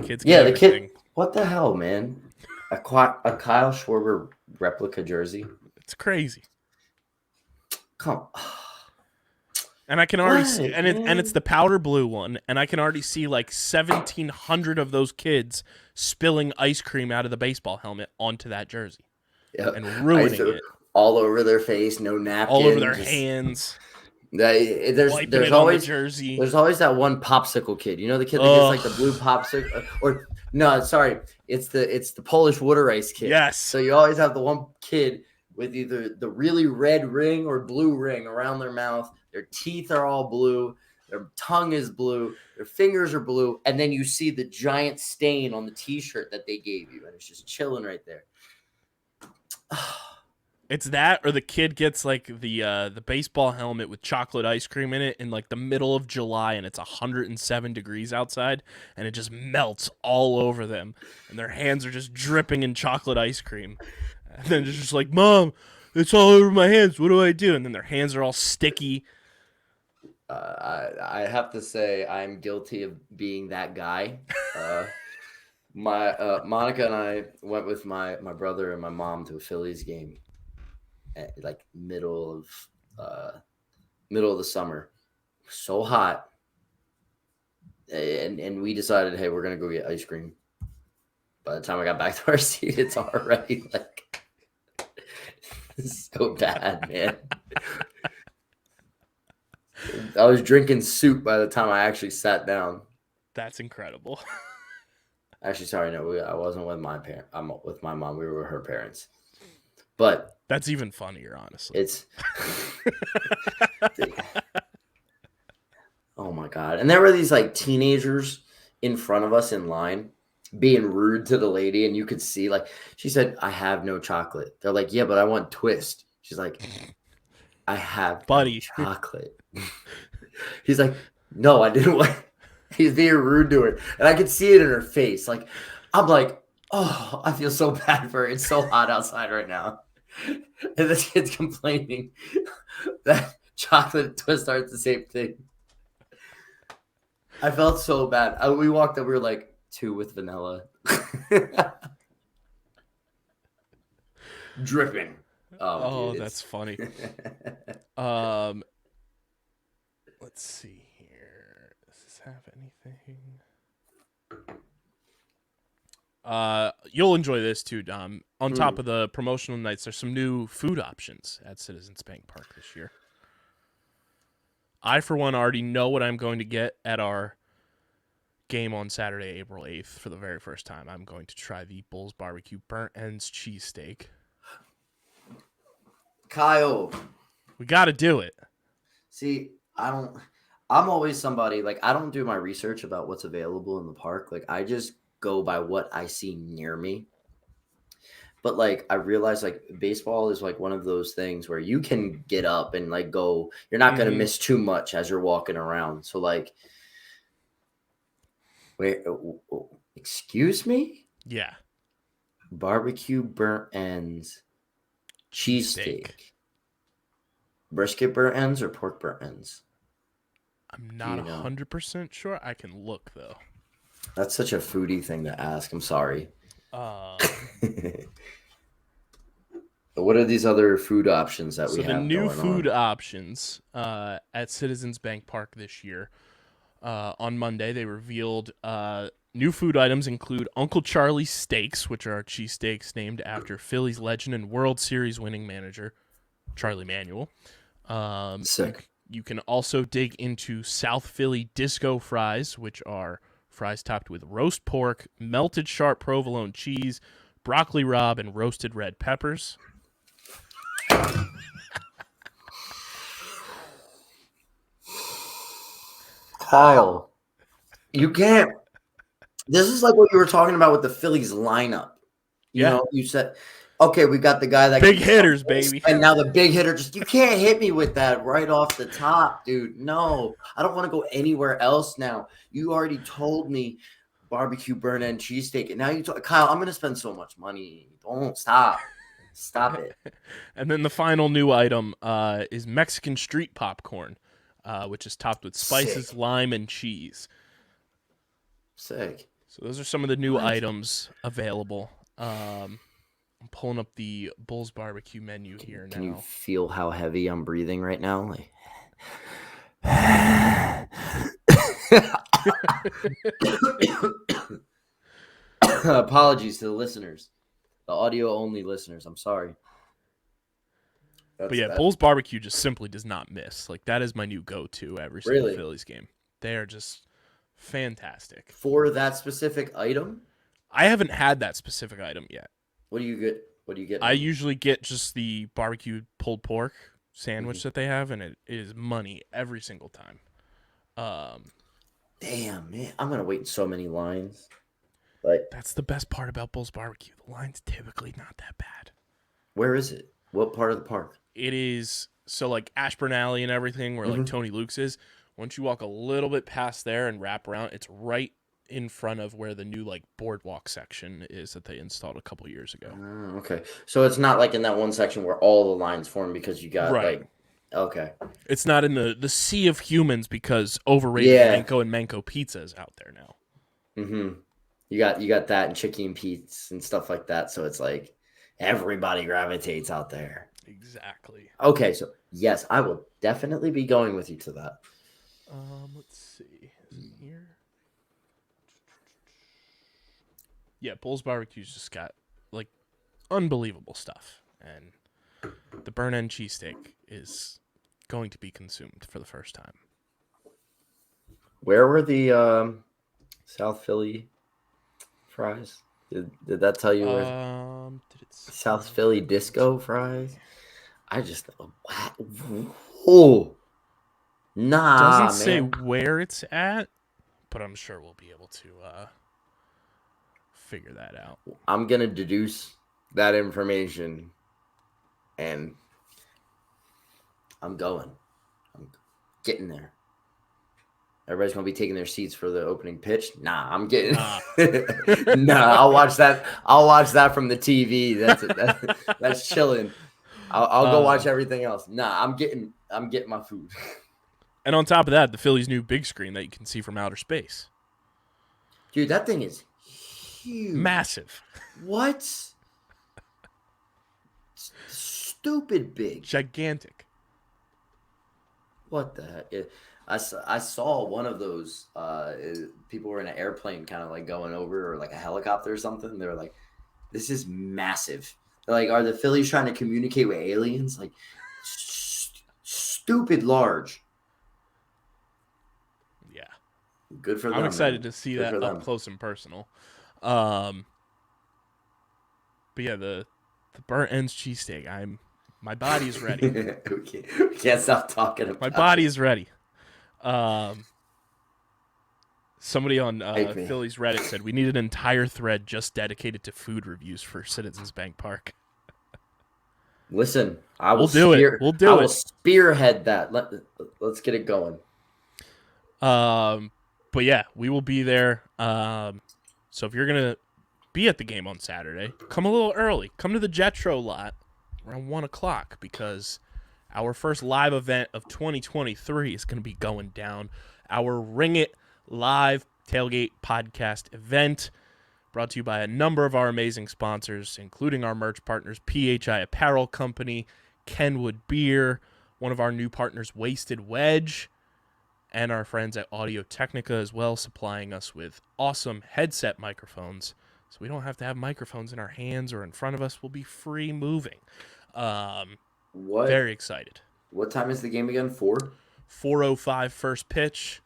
S1: Kids get everything.
S3: What the hell, man? A Kyle Schwarber replica jersey?
S1: It's crazy.
S3: Come on.
S1: And I can already see, and it's the powder blue one, and I can already see like 1,700 of those kids spilling ice cream out of the baseball helmet onto that jersey, and ruining it
S3: all over their face, no napkins,
S1: all over their hands.
S3: There's always
S1: the jersey.
S3: There's always that one popsicle kid. You know the kid that gets like the blue popsicle, or no, sorry, it's the Polish water ice kid.
S1: Yes.
S3: So you always have the one kid with either the really red ring or blue ring around their mouth. Their teeth are all blue. Their tongue is blue. Their fingers are blue. And then you see the giant stain on the T-shirt that they gave you. And it's just chilling right there.
S1: It's that, or the kid gets like the baseball helmet with chocolate ice cream in it in like the middle of July, and it's 107 degrees outside, and it just melts all over them, and their hands are just dripping in chocolate ice cream. And then it's just like, Mom, it's all over my hands. What do I do? And then their hands are all sticky.
S3: I have to say I'm guilty of being that guy. My Monica and I went with my brother and my mom to a Phillies game at like middle of the summer. So hot, and we decided, hey, we're gonna go get ice cream. By the time I got back to our seat, it's already like so bad, man. I was drinking soup by the time I actually sat down.
S1: That's incredible.
S3: Actually, sorry, no, I wasn't with my parent. I'm with my mom. We were with her parents. But
S1: That's even funnier, honestly.
S3: it's oh my God. And there were these like teenagers in front of us in line being rude to the lady, and you could see like she said, I have no chocolate. They're like, yeah, but I want twist. She's like, I have
S1: Buddy.
S3: no chocolate. He's like, no, I didn't want. He's being rude to her, and I could see it in her face. Like, I'm like, oh, I feel so bad for her. It's so hot outside right now, and this kid's complaining that chocolate and twist aren't the same thing. I felt so bad. We walked up. We were like 2 with vanilla, dripping.
S1: Oh,
S3: dude,
S1: that's funny. Let's see here. Does this have anything? You'll enjoy this too, Dom. On top of the promotional nights, there's some new food options at Citizens Bank Park this year. I, for one, already know what I'm going to get at our game on Saturday, April 8th for the very first time. I'm going to try the Bulls Barbecue Burnt Ends Cheesesteak.
S3: Kyle,
S1: We got to do it.
S3: see, I'm always somebody like I don't do my research about what's available in the park. Like I just go by what I see near me. But like I realize like baseball is like one of those things where you can get up and like go. You're not going to miss too much as you're walking around. So like, wait, excuse me?
S1: Yeah.
S3: Barbecue burnt ends, cheesesteak, brisket burnt ends, or pork burnt ends?
S1: I'm not 100% sure. I can look though.
S3: That's such a foodie thing to ask. I'm sorry. What are these other food options that we have?
S1: So the new
S3: going
S1: food
S3: on?
S1: options at Citizens Bank Park this year. On Monday, they revealed new food items include Uncle Charlie's Steaks, which are cheesesteaks named after Phillies legend and World Series winning manager Charlie Manuel.
S3: Sick.
S1: You can also dig into South Philly Disco Fries, which are fries topped with roast pork, melted sharp provolone cheese, broccoli rabe, and roasted red peppers.
S3: Kyle, you can't. This is like what you were talking about with the Phillies lineup. You know, you said, okay, we got the guy that
S1: Big
S3: can
S1: hitters, baby.
S3: And now the big hitter, just you can't hit me with that right off the top, dude. No, I don't want to go anywhere else now. You already told me barbecue burnt end cheesesteak, and now you talk, Kyle, I'm going to spend so much money. Don't stop. Stop it.
S1: And then the final new item is Mexican street popcorn, which is topped with spices, lime, and cheese.
S3: Sick.
S1: So those are some of the new items available. I'm pulling up the Bulls Barbecue menu here now.
S3: Can you feel how heavy I'm breathing right now? Like... Apologies to the listeners, the audio-only listeners. I'm sorry.
S1: But yeah, Bulls Barbecue just simply does not miss. Like, that is my new go-to every single Phillies game. They are just fantastic.
S3: For that specific item?
S1: I haven't had that specific item yet.
S3: What do you get? What do you get?
S1: I usually get just the barbecue pulled pork sandwich that they have, and it is money every single time.
S3: Damn, man. I'm going to wait in so many lines. Like,
S1: that's the best part about Bulls Barbecue. The line's typically not that bad.
S3: Where is it? What part of the park?
S1: It is so like Ashburn Alley and everything, where like
S3: Mhm.
S1: Tony Luke's is. Once you walk a little bit past there and wrap around, it's right in front of where the new like boardwalk section is that they installed a couple years ago.
S3: Okay. So it's not like in that one section where all the lines form because you got
S1: Right.
S3: like, okay.
S1: It's not in the sea of humans because overrated
S3: Yeah.
S1: Manco and Manco Pizza is out there now.
S3: Mm-hmm. You got that and Chicky and Pete's and stuff like that. So it's like everybody gravitates out there.
S1: Exactly.
S3: Okay, so yes, I will definitely be going with you to that.
S1: Let's see. Is it here? Yeah, Bull's Barbecue's just got like unbelievable stuff, and the burn end cheesesteak is going to be consumed for the first time.
S3: Where were the South Philly fries? Did that tell you where
S1: Did it say?
S3: South Philly disco fries? I just oh nah,
S1: Doesn't say
S3: man.
S1: where it's at, but I'm sure we'll be able to figure that out.
S3: I'm gonna deduce that information, and I'm going. I'm getting there. Everybody's gonna be taking their seats for the opening pitch. Nah, I'm getting. Nah, I'll watch that. I'll watch that from the TV. That's chilling. I'll go watch everything else. Nah, I'm getting my food.
S1: And on top of that, the Phillies' new big screen that you can see from outer space.
S3: Dude, that thing is huge.
S1: Massive.
S3: What? Stupid big.
S1: Gigantic.
S3: What the heck? I saw one of those. People were in an airplane, kind of like going over, or like a helicopter or something. They were like, "This is massive." They're like, are the Phillies trying to communicate with aliens? Like, stupid large.
S1: Yeah.
S3: Good for them.
S1: I'm excited
S3: man.
S1: to see
S3: Good
S1: that
S3: for
S1: up
S3: them.
S1: close and personal. But yeah, the burnt ends cheesesteak. My body's ready.
S3: we can't stop talking about
S1: My body is ready. Somebody on Phillies Reddit said we need an entire thread just dedicated to food reviews for Citizens Bank Park.
S3: Listen, I will
S1: We'll do it. We'll do
S3: I
S1: it.
S3: will spearhead that. Let's get it going.
S1: But yeah, we will be there. So if you're gonna be at the game on Saturday, come a little early. Come to the Jetro lot around 1:00 because our first live event of 2023 is going to be going down. Our Ring It live tailgate podcast event brought to you by a number of our amazing sponsors, including our merch partners, PHI Apparel Company, Kenwood Beer, one of our new partners, Wasted Wedge, and our friends at Audio Technica as well, supplying us with awesome headset microphones. So we don't have to have microphones in our hands or in front of us. We'll be free moving.
S3: What?
S1: Very excited.
S3: What time is the game again? 4?
S1: 4:05 first pitch.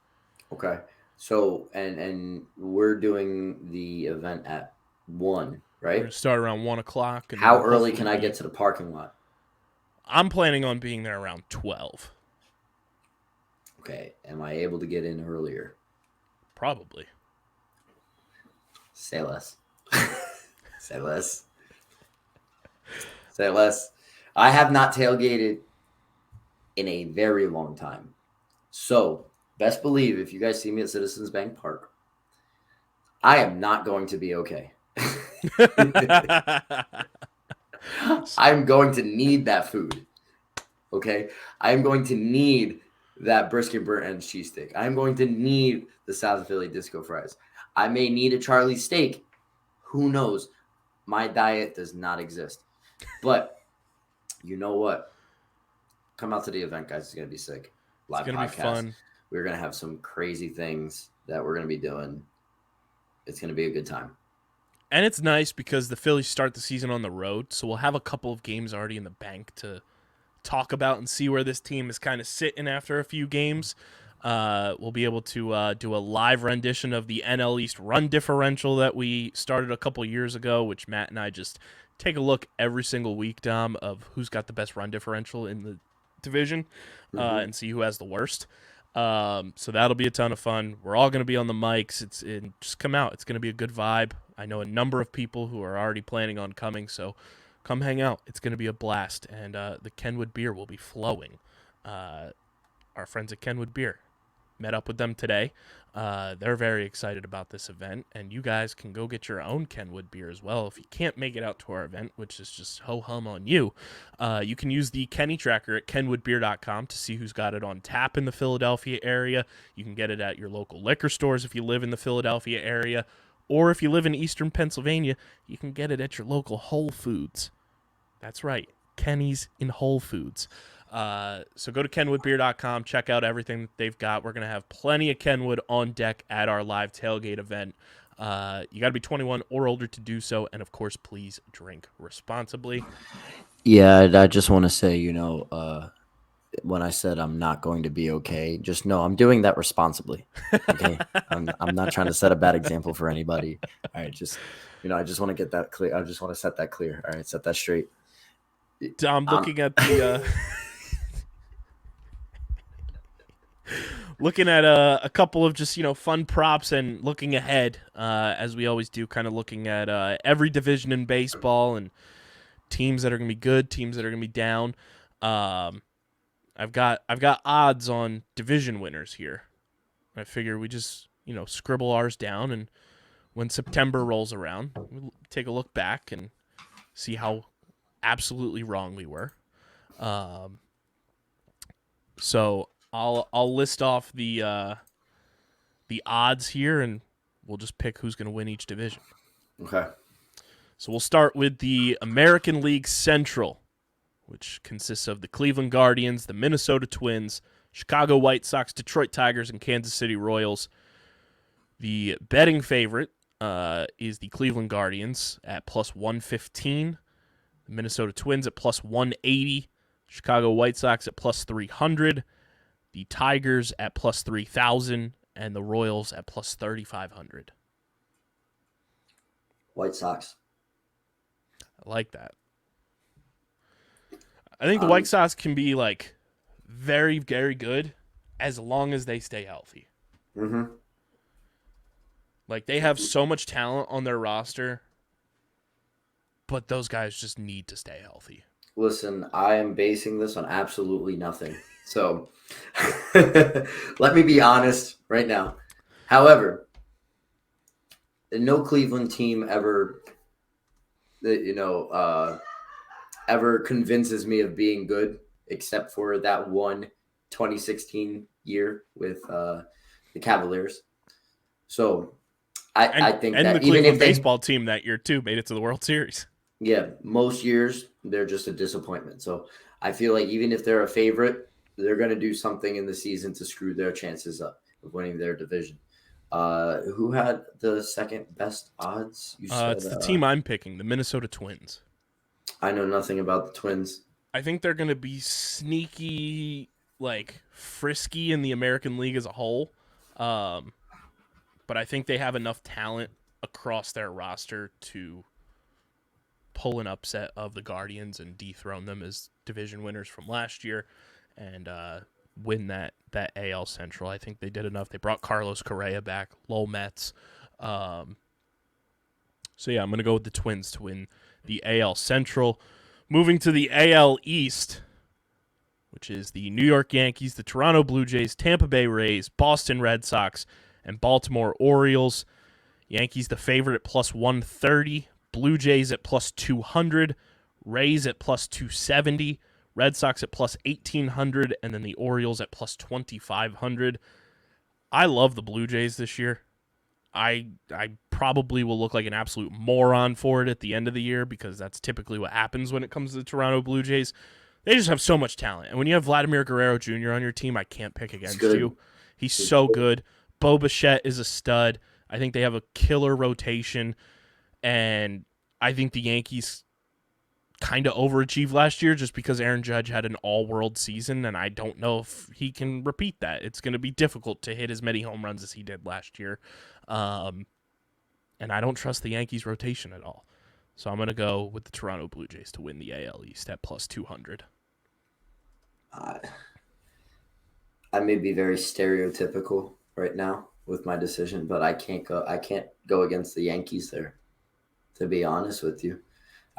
S3: Okay. So and we're doing the event at 1,
S1: We're
S3: right?
S1: gonna start around 1:00. And
S3: How
S1: then
S3: early can I
S1: hopefully
S3: get to the parking lot?
S1: I'm planning on being there around 12.
S3: Okay. Am I able to get in earlier?
S1: Probably.
S3: Say less. Say less. Say less. I have not tailgated in a very long time. So, best believe if you guys see me at Citizens Bank Park, I am not going to be okay. I'm going to need that food. Okay? I am going to need that brisket burnt ends cheesesteak. I'm going to need the South Philly disco fries. I may need a Charlie steak. Who knows? My diet does not exist. But you know what? Come out to the event, guys. It's going to be sick. Live
S1: It's gonna
S3: podcast.
S1: be fun.
S3: We're going to have some crazy things that we're going to be doing. It's going to be a good time.
S1: And it's nice because the Phillies start the season on the road, so we'll have a couple of games already in the bank to talk about and see where this team is kind of sitting after a few games. We'll be able to do a live rendition of the NL East run differential that we started a couple years ago, which Matt and I just take a look every single week, Dom, of who's got the best run differential in the division and see who has the worst. So that'll be a ton of fun. We're all going to be on the mics. Just come out. It's going to be a good vibe. I know a number of people who are already planning on coming, so come hang out. It's going to be a blast, and the Kenwood beer will be flowing. Our friends at Kenwood Beer, met up with them today. They're very excited about this event, and you guys can go get your own Kenwood beer as well. If you can't make it out to our event, which is just ho-hum on you, you can use the Kenny tracker at kenwoodbeer.com to see who's got it on tap in the Philadelphia area. You can get it at your local liquor stores if you live in the Philadelphia area, or if you live in eastern Pennsylvania, you can get it at your local Whole Foods. That's right, Kenny's in Whole Foods. So go to kenwoodbeer.com, check out everything that they've got. We're going to have plenty of Kenwood on deck at our live tailgate event. You got to be 21 or older to do so, and of course, please drink responsibly.
S3: Yeah, I just want to say, when I said I'm not going to be okay, just know I'm doing that responsibly. Okay, I'm not trying to set a bad example for anybody. All right, just I just want to get that clear. I just want to set that clear. All right, set that straight.
S1: I'm looking at the looking at a couple of just fun props and looking ahead, as we always do, kind of looking at every division in baseball and teams that are going to be good, teams that are going to be down. I've got odds on division winners here. I figure we just scribble ours down, and when September rolls around, we'll take a look back and see how absolutely wrong we were. So I'll list off the odds here, and we'll just pick who's going to win each division.
S3: Okay.
S1: So we'll start with the American League Central, which consists of the Cleveland Guardians, the Minnesota Twins, Chicago White Sox, Detroit Tigers, and Kansas City Royals. The betting favorite is the Cleveland Guardians at plus 115, the Minnesota Twins at plus 180, Chicago White Sox at plus 300, the Tigers at plus 3,000, and the Royals at plus 3,500.
S3: White Sox.
S1: I like that. I think the White Sox can be very, very good as long as they stay healthy.
S3: Mm-hmm.
S1: They have so much talent on their roster, but those guys just need to stay healthy.
S3: Listen, I am basing this on absolutely nothing. So let me be honest right now. However, no Cleveland team ever convinces me of being good, except for that one 2016 year with the Cavaliers. So I think
S1: and
S3: that
S1: the
S3: even
S1: Cleveland
S3: if they,
S1: baseball team that year too made it to the World Series.
S3: yeah, most years they're just a disappointment. So I feel like even if they're a favorite, they're going to do something in the season to screw their chances up of winning their division. Who had the second best odds? You said,
S1: it's the team I'm picking, the Minnesota Twins.
S3: I know nothing about the Twins.
S1: I think they're going to be sneaky, frisky in the American League as a whole. But I think they have enough talent across their roster to pull an upset of the Guardians and dethrone them as division winners from last year and win that AL Central. I think they did enough. They brought Carlos Correa back, Lowell Mets. So, yeah, I'm going to go with the Twins to win the AL Central. Moving to the AL East, which is the New York Yankees, the Toronto Blue Jays, Tampa Bay Rays, Boston Red Sox, and Baltimore Orioles. Yankees the favorite at plus 130, Blue Jays at plus 200, Rays at plus 270, Red Sox at plus 1,800, and then the Orioles at plus 2,500. I love the Blue Jays this year. I probably will look like an absolute moron for it at the end of the year because that's typically what happens when it comes to the Toronto Blue Jays. They just have so much talent. And when you have Vladimir Guerrero Jr. on your team, I can't pick against you. He's so good. Bo Bichette is a stud. I think they have a killer rotation. And I think the Yankees kind of overachieved last year just because Aaron Judge had an all-world season, and I don't know if he can repeat that. It's going to be difficult to hit as many home runs as he did last year. And I don't trust the Yankees' rotation at all. So I'm going to go with the Toronto Blue Jays to win the AL East at plus 200.
S3: I may be very stereotypical right now with my decision, but I can't go against the Yankees there, to be honest with you.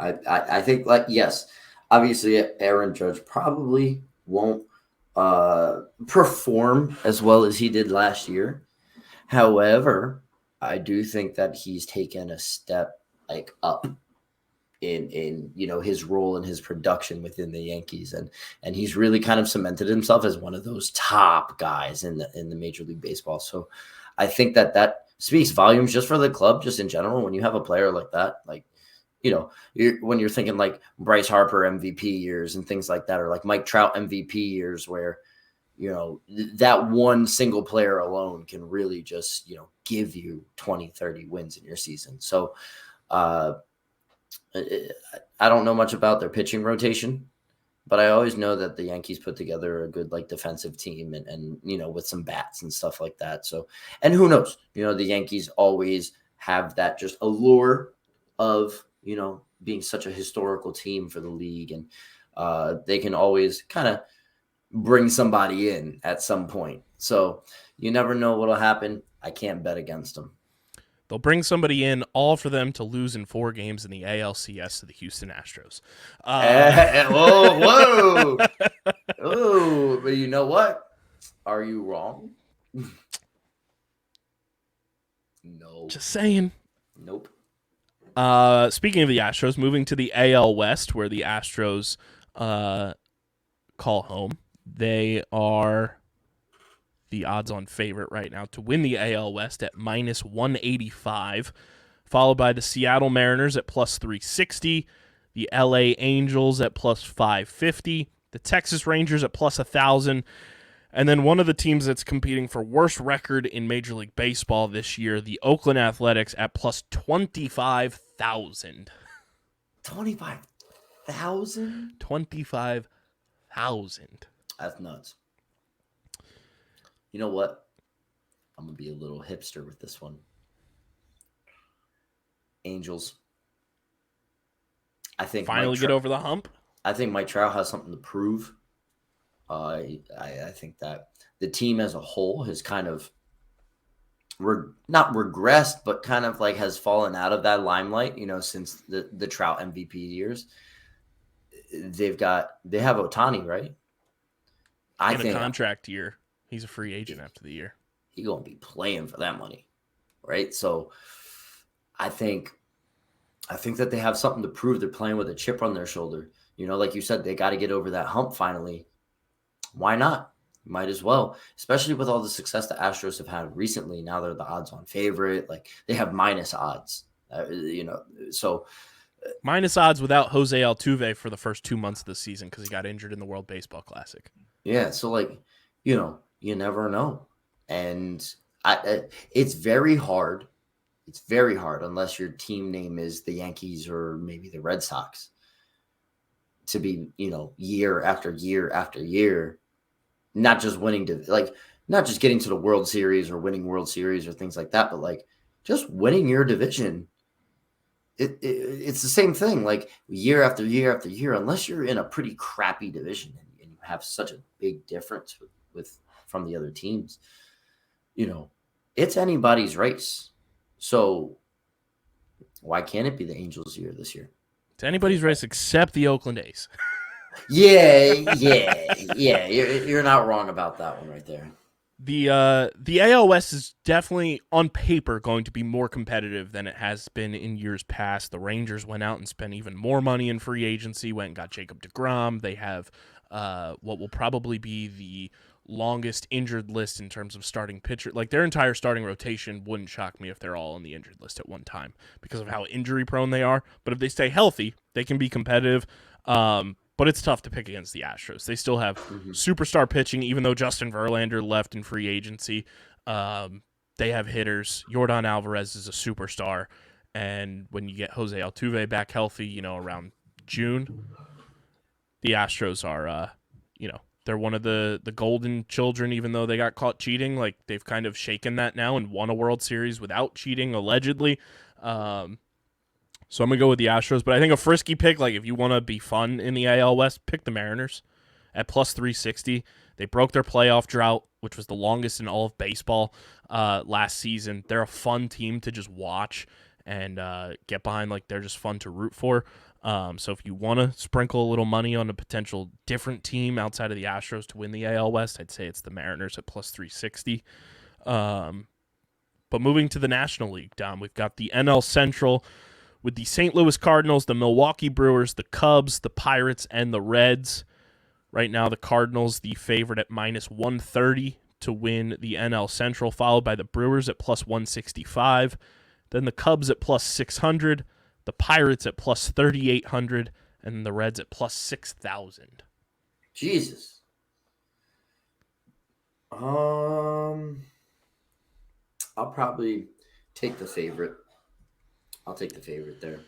S3: I think, like, yes, obviously Aaron Judge probably won't perform as well as he did last year. However, I do think that he's taken a step like up in his role and his production within the Yankees, and he's really kind of cemented himself as one of those top guys in the Major League Baseball. So I think that speaks volumes just for the club, just in general. When you have a player like that, like, when you're thinking like Bryce Harper MVP years and things like that, or like Mike Trout MVP years, where that one single player alone can really just give you 20-30 wins in your season. So I don't know much about their pitching rotation, but I always know that the Yankees put together a good like defensive team and with some bats and stuff like that. So, and who knows, the Yankees always have that just allure of, being such a historical team for the league, and they can always kind of bring somebody in at some point. So you never know what'll happen. I can't bet against them.
S1: They'll bring somebody in, all for them to lose in 4 games in the ALCS to the Houston Astros.
S3: Whoa. Oh, but you know what? Are you wrong? No.
S1: Just saying.
S3: Nope.
S1: Speaking of the Astros, moving to the AL West, where the Astros call home. They are the odds-on favorite right now to win the AL West at minus 185, followed by the Seattle Mariners at plus 360, the LA Angels at plus 550, the Texas Rangers at plus 1,000, and then one of the teams that's competing for worst record in Major League Baseball this year, the Oakland Athletics at plus 25,000.
S3: 25,000?
S1: 25,000.
S3: That's nuts. You know what? I'm going to be a little hipster with this one. Angels. I think
S1: finally get over the hump.
S3: I think Mike Trout has something to prove. I think that the team as a whole has kind of not regressed, but kind of like has fallen out of that limelight, since the Trout MVP years. They have Ohtani, right?
S1: In a contract year. He's a free agent after the year.
S3: He's going to be playing for that money, right? So I think that they have something to prove. They're playing with a chip on their shoulder. Like you said, they got to get over that hump finally. Why not? Might as well, especially with all the success the Astros have had recently. Now they're the odds-on favorite. Like, they have minus odds, so
S1: minus odds without Jose Altuve for the first 2 months of the season because he got injured in the World Baseball Classic.
S3: Yeah, so like, you never know, and it's very hard. It's very hard unless your team name is the Yankees or maybe the Red Sox to be, year after year after year, not just winning not just getting to the World Series or winning World Series or things like that, but like just winning your division. It's the same thing, like year after year after year, unless you're in a pretty crappy division and you have such a big difference with from the other teams, it's anybody's race. So why can't it be the Angels' year this year?
S1: It's anybody's race except the Oakland A's.
S3: Yeah. You're not wrong about that one right there.
S1: The AL West is definitely on paper going to be more competitive than it has been in years past. The Rangers went out and spent even more money in free agency, went and got Jacob deGrom. They have what will probably be the longest injured list in terms of starting pitcher. Like, their entire starting rotation wouldn't shock me if they're all on the injured list at one time because of how injury prone they are. But if they stay healthy, they can be competitive. But it's tough to pick against the Astros. They still have superstar pitching, even though Justin Verlander left in free agency. They have hitters. Yordan Alvarez is a superstar. And when you get Jose Altuve back healthy, around June, the Astros are, they're one of the golden children, even though they got caught cheating. Like, they've kind of shaken that now and won a World Series without cheating, allegedly. So I'm going to go with the Astros. But I think a frisky pick, like if you want to be fun in the AL West, pick the Mariners at plus 360. They broke their playoff drought, which was the longest in all of baseball last season. They're a fun team to just watch and get behind. Like, they're just fun to root for. So if you want to sprinkle a little money on a potential different team outside of the Astros to win the AL West, I'd say it's the Mariners at plus 360. But moving to the National League, Dom, we've got the NL Central with the St. Louis Cardinals, the Milwaukee Brewers, the Cubs, the Pirates, and the Reds. Right now, the Cardinals, the favorite at minus 130 to win the NL Central, followed by the Brewers at plus 165. Then the Cubs at plus 600, the Pirates at plus 3,800, and the Reds at plus 6,000.
S3: Jesus. I'll probably take the favorite. I'll take the favorite there.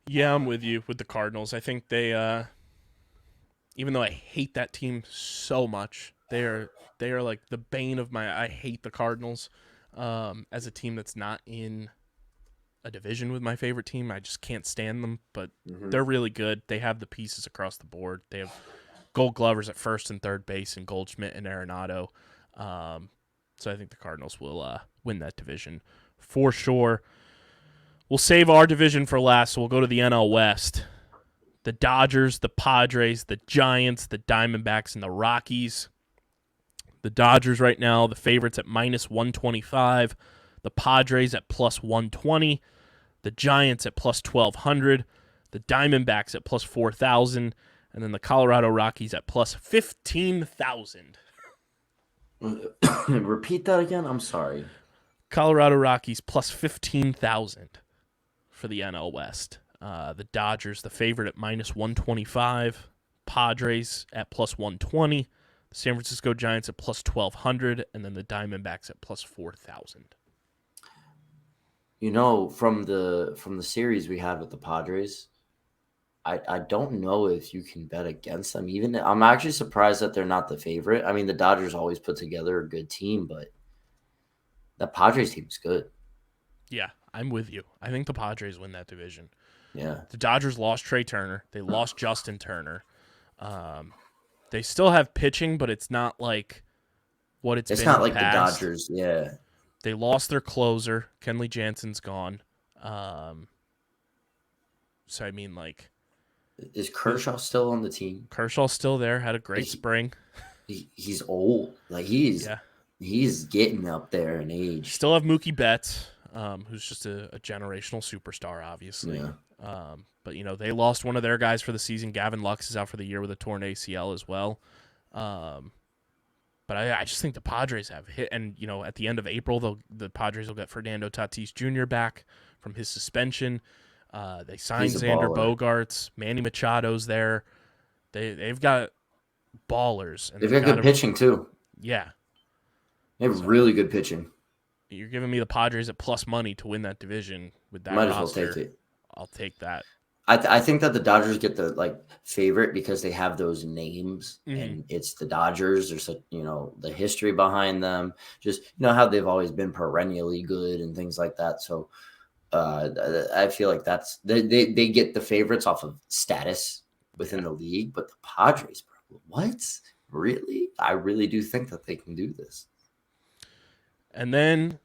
S1: Yeah, I'm with you with the Cardinals. I think they, even though I hate that team so much, they are like the bane of my. I hate the Cardinals as a team that's not in a division with my favorite team. I just can't stand them, but they're really good. They have the pieces across the board. They have Gold Glovers at first and third base, and Goldschmidt and Arenado. So I think the Cardinals will win that division for sure. We'll save our division for last, so we'll go to the NL West. The Dodgers, the Padres, the Giants, the Diamondbacks, and the Rockies. The Dodgers right now, the favorites at minus 125. The Padres at plus 120. The Giants at plus 1,200. The Diamondbacks at plus 4,000. And then the Colorado Rockies at plus 15,000.
S3: Repeat that again? I'm sorry.
S1: Colorado Rockies plus 15,000 for the NL West. The Dodgers, the favorite at minus 125. Padres at plus 120. The San Francisco Giants at plus 1,200. And then the Diamondbacks at plus 4,000.
S3: You know, from the series we had with the Padres, I don't know if you can bet against them. Even I'm actually surprised that they're not the favorite. I mean, the Dodgers always put together a good team, but the Padres team is good.
S1: Yeah, I'm with you. I think the Padres win that division.
S3: Yeah.
S1: The Dodgers lost Trey Turner. They lost Justin Turner. They still have pitching, but it's not like what it's been in the
S3: not like
S1: past.
S3: the Dodgers, yeah.
S1: They lost their closer. Kenley Jansen's gone. So, I mean, like...
S3: Is Kershaw still on the team?
S1: Kershaw's still there. Had a great spring.
S3: He's old. Like, he's getting up there in age.
S1: Still have Mookie Betts, who's just a generational superstar, obviously.
S3: Yeah.
S1: But, you know, they lost one of their guys for the season. Gavin Lux is out for the year with a torn ACL as well. But I just think the Padres have hit. And, you know, at the end of April, the Padres will get Fernando Tatis Jr. back from his suspension. They signed Xander Bogaerts. Manny Machado's there. They've got ballers. And
S3: they've got good pitching, too.
S1: Yeah.
S3: They have really good pitching.
S1: You're giving me the Padres at plus money to win that division with that
S3: Might
S1: roster.
S3: as well take it.
S1: I'll take that.
S3: I think that the Dodgers get the favorite because they have those names and it's the Dodgers. There's the history behind them. Just how they've always been perennially good and things like that. So I feel like that's they get the favorites off of status within the league. But the Padres, bro, what? Really? I really do think that they can do this.
S1: And then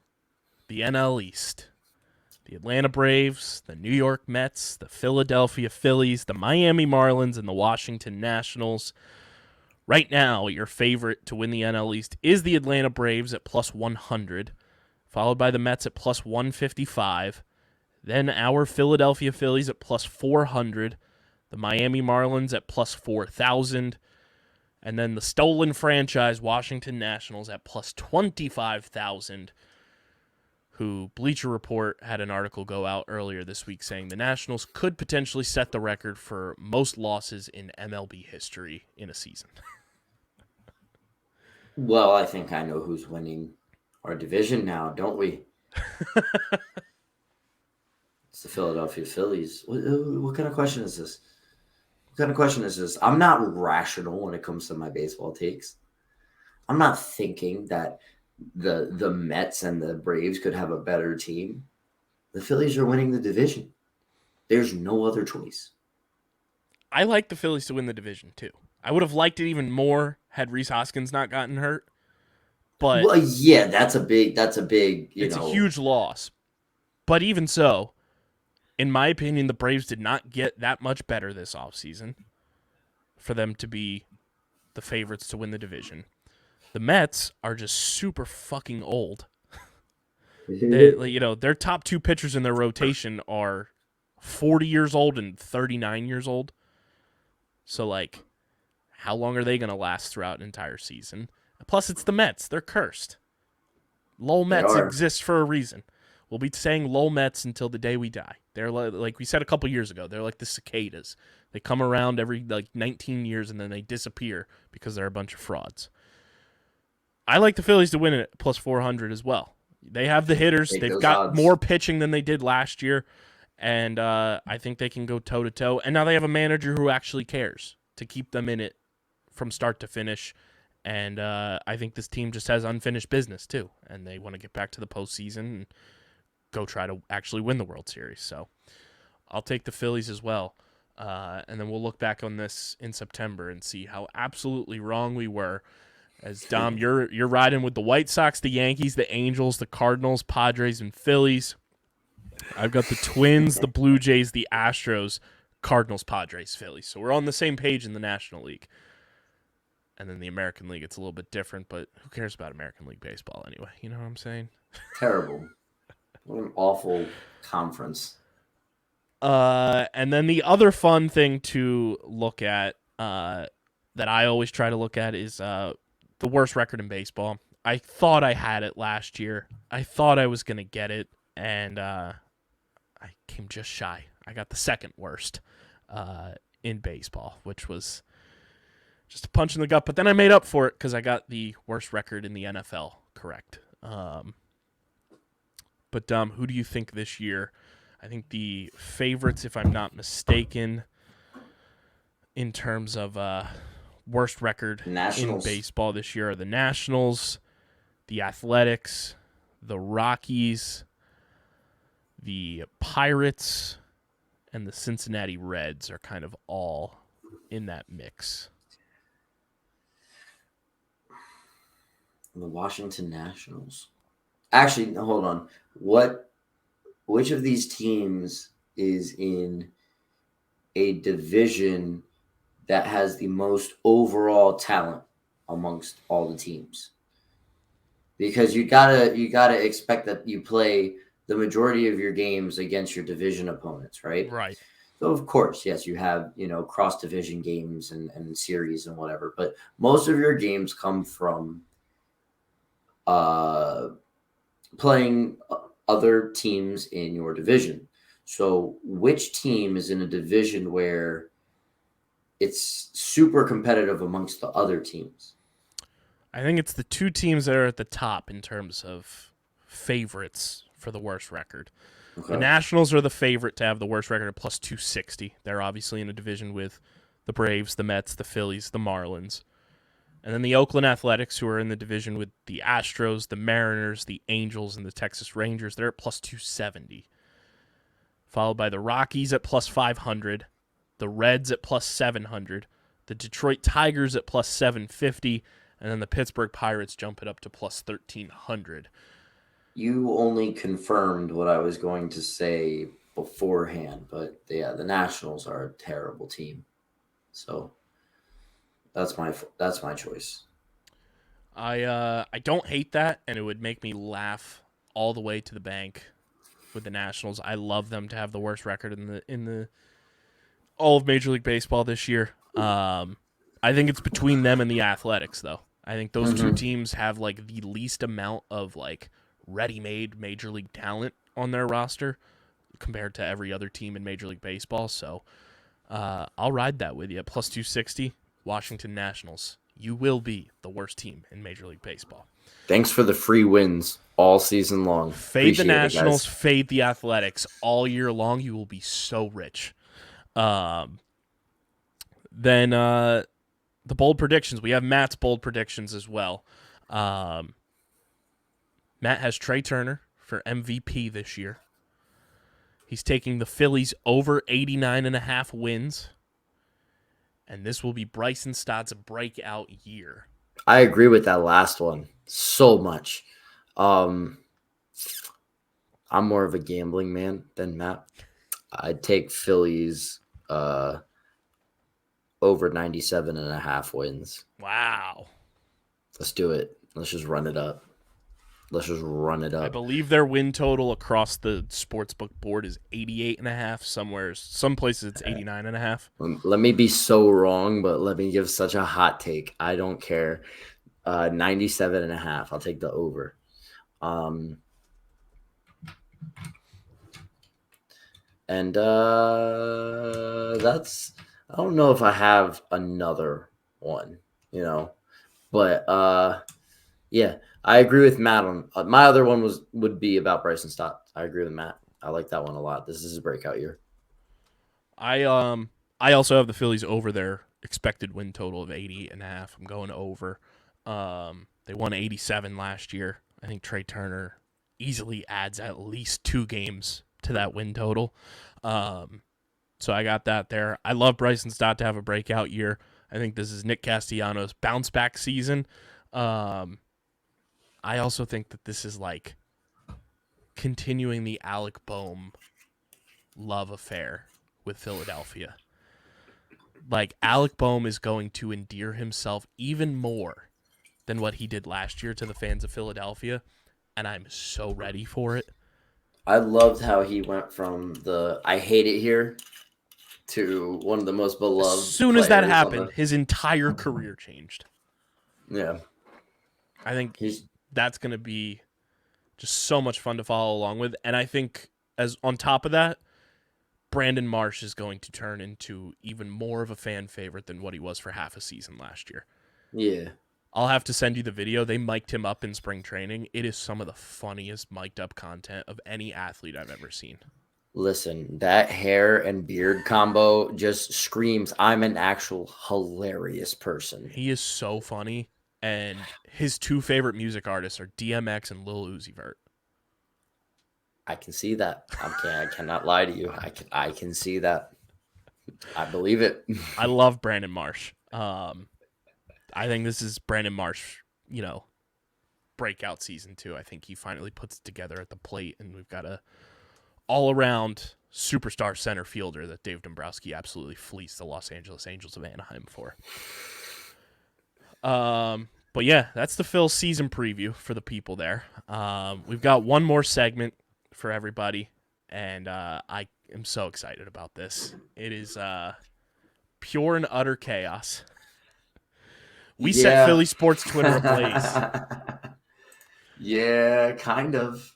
S1: the NL East. The Atlanta Braves, the New York Mets, the Philadelphia Phillies, the Miami Marlins, and the Washington Nationals. Right now, your favorite to win the NL East is the Atlanta Braves at plus 100, followed by the Mets at plus 155. Then our Philadelphia Phillies at plus 400, the Miami Marlins at plus 4,000, and then the stolen franchise Washington Nationals at plus 25,000. Who Bleacher Report had an article go out earlier this week saying the Nationals could potentially set the record for most losses in MLB history in a season.
S3: Well, I think I know who's winning our division now, don't we? It's the Philadelphia Phillies. What kind of question is this? What kind of question is this? I'm not rational when it comes to my baseball takes. I'm not thinking that the Mets and the Braves could have a better team. The Phillies are winning the division. There's no other choice.
S1: I like the Phillies to win the division too. I would have liked it even more had Rhys Hoskins not gotten hurt. But
S3: yeah, that's a big,
S1: it's a huge loss. But even so, in my opinion, the Braves did not get that much better this offseason for them to be the favorites to win the division. The Mets are just super fucking old. Their top two pitchers in their rotation are 40 years old and 39 years old. So, like, how long are they going to last throughout an entire season? Plus, it's the Mets. They're cursed. Lol Mets exist for a reason. We'll be saying lol Mets until the day we die. They're like we said a couple years ago. They're like the cicadas. They come around every 19 years and then they disappear because they're a bunch of frauds. I like the Phillies to win it at plus 400 as well. They have the hitters. They've got more pitching than they did last year, and I think they can go toe-to-toe. And now they have a manager who actually cares to keep them in it from start to finish. And I think this team just has unfinished business, too, and they want to get back to the postseason and go try to actually win the World Series. So I'll take the Phillies as well. And then we'll look back on this in September and see how absolutely wrong we were. As Dom, you're riding with the White Sox, the Yankees, the Angels, the Cardinals, Padres, and Phillies. I've got the Twins, the Blue Jays, the Astros, Cardinals, Padres, Phillies. So we're on the same page in the National League. And then the American League, it's a little bit different, but who cares about American League baseball anyway? You know what I'm saying?
S3: Terrible. What an awful conference.
S1: And then the other fun thing to look at that I always try to look at is the worst record in baseball. I thought I had it last year. I thought I was going to get it, and I came just shy. I got the second worst in baseball, which was just a punch in the gut. But then I made up for it because I got the worst record in the NFL correct. But, Dom, who do you think this year? I think the favorites, if I'm not mistaken, in terms of worst record in baseball this year are the Nationals, the Athletics, the Rockies, the Pirates, and the Cincinnati Reds are kind of all in that mix.
S3: The Washington Nationals. Actually, hold on. Which of these teams is in a division that has the most overall talent amongst all the teams? Because you gotta expect that you play the majority of your games against your division opponents, right?
S1: Right.
S3: So of course, yes, you have cross division games and series and whatever, but most of your games come from playing other teams in your division. So which team is in a division where it's super competitive amongst the other teams?
S1: I think it's the two teams that are at the top in terms of favorites for the worst record. Okay. The Nationals are the favorite to have the worst record at plus 260. They're obviously in a division with the Braves, the Mets, the Phillies, the Marlins. And then the Oakland Athletics, who are in the division with the Astros, the Mariners, the Angels, and the Texas Rangers. They're at plus 270. Followed by the Rockies at plus 500, the Reds at plus 700, the Detroit Tigers at plus 750, and then the Pittsburgh Pirates jump it up to plus 1,300.
S3: You only confirmed what I was going to say beforehand, but yeah, the Nationals are a terrible team. So that's my choice.
S1: I don't hate that, and it would make me laugh all the way to the bank with the Nationals. I love them to have the worst record in the all of Major League Baseball this year. I think it's between them and the Athletics, though. I think those two teams have like the least amount of like ready-made Major League talent on their roster compared to every other team in Major League Baseball. So I'll ride that with you. Plus 260, Washington Nationals. You will be the worst team in Major League Baseball.
S3: Thanks for the free wins all season long.
S1: Fade the Nationals, fade the Athletics all year long. You will be so rich. Then the bold predictions. We have Matt's bold predictions as well. Matt has Trey Turner for MVP this year. He's taking the Phillies over 89.5 wins. And this will be Bryson Stott's breakout year.
S3: I agree with that last one so much. I'm more of a gambling man than Matt. I'd take Phillies over 97.5 wins.
S1: Wow.
S3: Let's do it. Let's just run it up.
S1: I believe their win total across the sportsbook board is 88.5. Some places it's 89.5.
S3: Let me be so wrong, but let me give such a hot take. I don't care. 97.5. I'll take the over. And that's, I don't know if I have another one, but yeah, I agree with Matt on my other one would be about Bryson Stott. I agree with Matt. I like that one a lot. This is his breakout year.
S1: I also have the Phillies over their expected win total of 88.5. I'm going over. They won 87 last year. I think Trey Turner easily adds at least 2 games to that win total. So I got that there. I love Bryson Stott to have a breakout year. I think this is Nick Castellanos' bounce back season. I also think that this is like continuing the Alec Boehm love affair with Philadelphia. Like, Alec Boehm is going to endear himself even more than what he did last year to the fans of Philadelphia, and I'm so ready for it.
S3: I loved how he went from the I hate it here to one of the most beloved.
S1: As soon as that
S3: players
S1: happened, his entire career changed.
S3: Yeah.
S1: I think that's going to be just so much fun to follow along with. And I think as on top of that, Brandon Marsh is going to turn into even more of a fan favorite than what he was for half a season last year.
S3: Yeah.
S1: I'll have to send you the video. They mic'd him up in spring training. It is some of the funniest mic'd up content of any athlete I've ever seen.
S3: Listen, that hair and beard combo just screams, I'm an actual hilarious person.
S1: He is so funny. And his 2 favorite music artists are DMX and Lil Uzi Vert.
S3: I can see that. I cannot lie to you. I can see that. I believe it.
S1: I love Brandon Marsh. I think this is Brandon Marsh, breakout season 2. I think he finally puts it together at the plate, and we've got a all-around superstar center fielder that Dave Dombrowski absolutely fleeced the Los Angeles Angels of Anaheim for. But yeah, that's the Phil season preview for the people there. We've got one more segment for everybody, and I am so excited about this. It is pure and utter chaos. We set Philly sports Twitter ablaze.
S3: Yeah, kind of.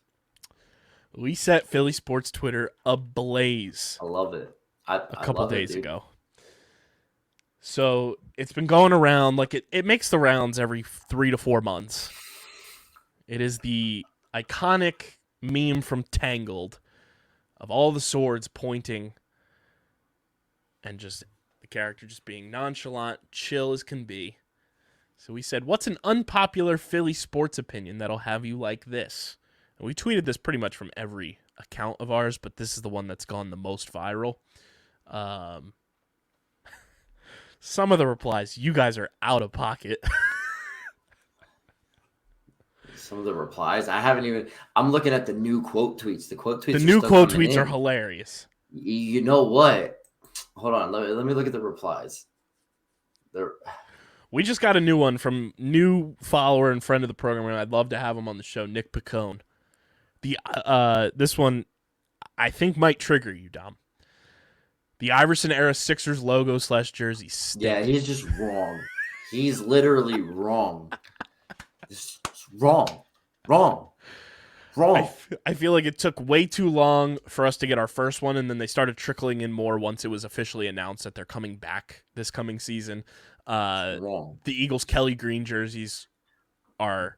S1: We set Philly sports Twitter ablaze.
S3: I love it.
S1: A couple days ago. So it's been going around, like it makes the rounds every 3 to 4 months. It is the iconic meme from Tangled of all the swords pointing and just the character just being nonchalant, chill as can be. So we said, what's an unpopular Philly sports opinion that'll have you like this? And we tweeted this pretty much from every account of ours, but this is the one that's gone the most viral. Some of the replies, you guys are out of pocket.
S3: Some of the replies, I'm looking at the new quote tweets. The quote tweets.
S1: The new quote tweets are hilarious.
S3: You know what? Hold on. Let me look at the replies.
S1: We just got a new one from new follower and friend of the program, and I'd love to have him on the show, Nick Picone. This one, I think, might trigger you, Dom. The Iverson-era Sixers logo/jersey stink.
S3: Yeah, he's just wrong. He's literally wrong. It's wrong.
S1: I feel like it took way too long for us to get our first one, and then they started trickling in more once it was officially announced that they're coming back this coming season.
S3: Wrong.
S1: The Eagles' Kelly Green jerseys are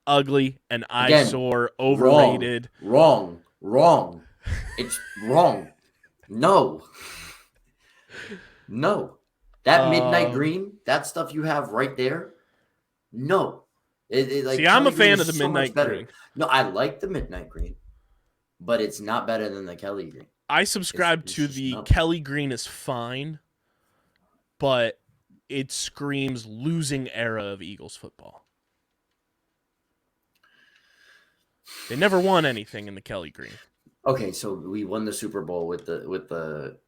S1: ugly and eyesore, overrated.
S3: Wrong. It's wrong. No. That midnight green, that stuff you have right there, no.
S1: See, I'm a fan of the midnight green.
S3: No, I like the midnight green, but it's not better than the Kelly green.
S1: I subscribe to the Kelly green is fine, but it screams losing era of Eagles football. They never won anything in the Kelly green.
S3: Okay, so we won the Super Bowl with the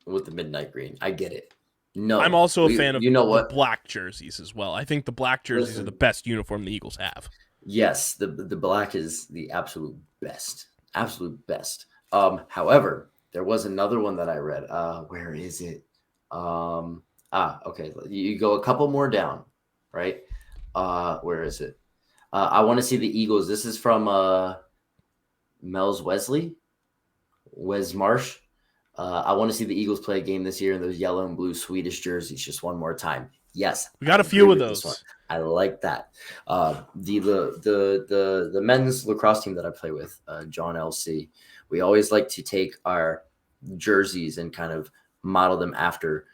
S3: midnight green. I get it.
S1: I'm
S3: No,
S1: also a fan of
S3: you know
S1: the
S3: what?
S1: black jerseys as well. I think the black jerseys are the
S3: Listen,
S1: best uniform the Eagles have.
S3: yes, the black is the absolute best. Absolute best. However, there was another one that I read. Where is it? Okay. You go a couple more down, right? Where is it? I want to see the Eagles. This is from Mel's Wes Marsh. I want to see the Eagles play a game this year in those yellow and blue Swedish jerseys just one more time. Yes,
S1: We got
S3: I
S1: a few
S3: agree
S1: of
S3: with this one.
S1: those.
S3: I like that. The men's lacrosse team that I play with, John LC, we always like to take our jerseys and kind of model them after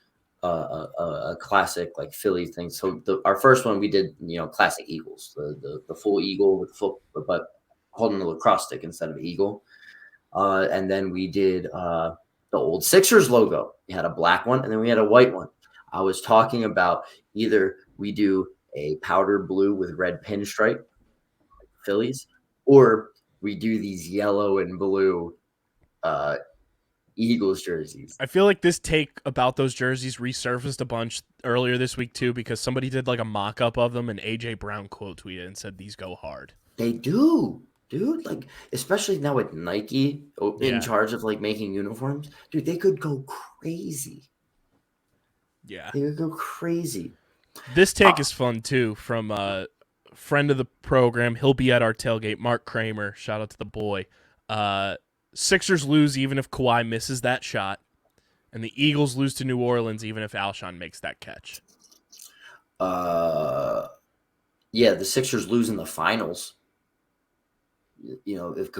S3: a classic like Philly thing. So our first one we did, classic Eagles, the full eagle with full, but holding the lacrosse stick instead of eagle. And then we did the old Sixers logo. We had a black one, and then we had a white one. I was talking about either we do a powder blue with red pinstripe, like Phillies, or we do these yellow and blue Eagles jerseys.
S1: I feel like this take about those jerseys resurfaced a bunch earlier this week too, because somebody did like a mock-up of them and AJ Brown quote tweeted and said these go hard.
S3: They do, dude. Like, especially now with Nike in
S1: Yeah.
S3: charge of like making uniforms, dude, they could go crazy.
S1: Yeah.
S3: They would go crazy.
S1: This take is fun too from a friend of the program. He'll be at our tailgate, Mark Kramer. Shout out to the boy. Sixers lose even if Kawhi misses that shot, and the Eagles lose to New Orleans even if Alshon makes that catch.
S3: Yeah, the Sixers lose in the finals. If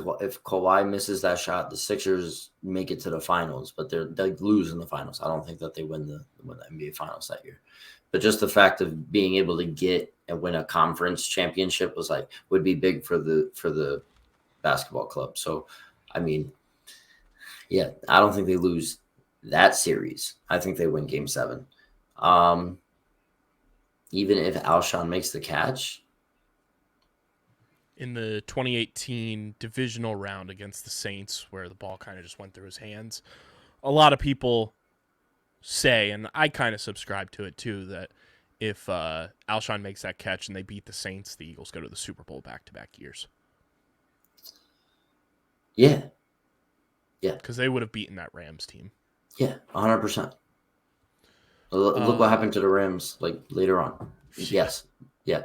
S3: Kawhi misses that shot, the Sixers make it to the finals, but they lose in the finals. I don't think that they win the NBA Finals that year. But just the fact of being able to get and win a conference championship would be big for the basketball club. So, I mean, yeah, I don't think they lose that series. I think they win Game 7. Even if Alshon makes the catch.
S1: In the 2018 divisional round against the Saints, where the ball kind of just went through his hands, a lot of people say, and I kind of subscribe to it too, that if Alshon makes that catch and they beat the Saints, the Eagles go to the Super Bowl back-to-back years.
S3: Yeah.
S1: Because they would have beaten that Rams team.
S3: Yeah, 100%. Look what happened to the Rams later on. Yes. Yeah.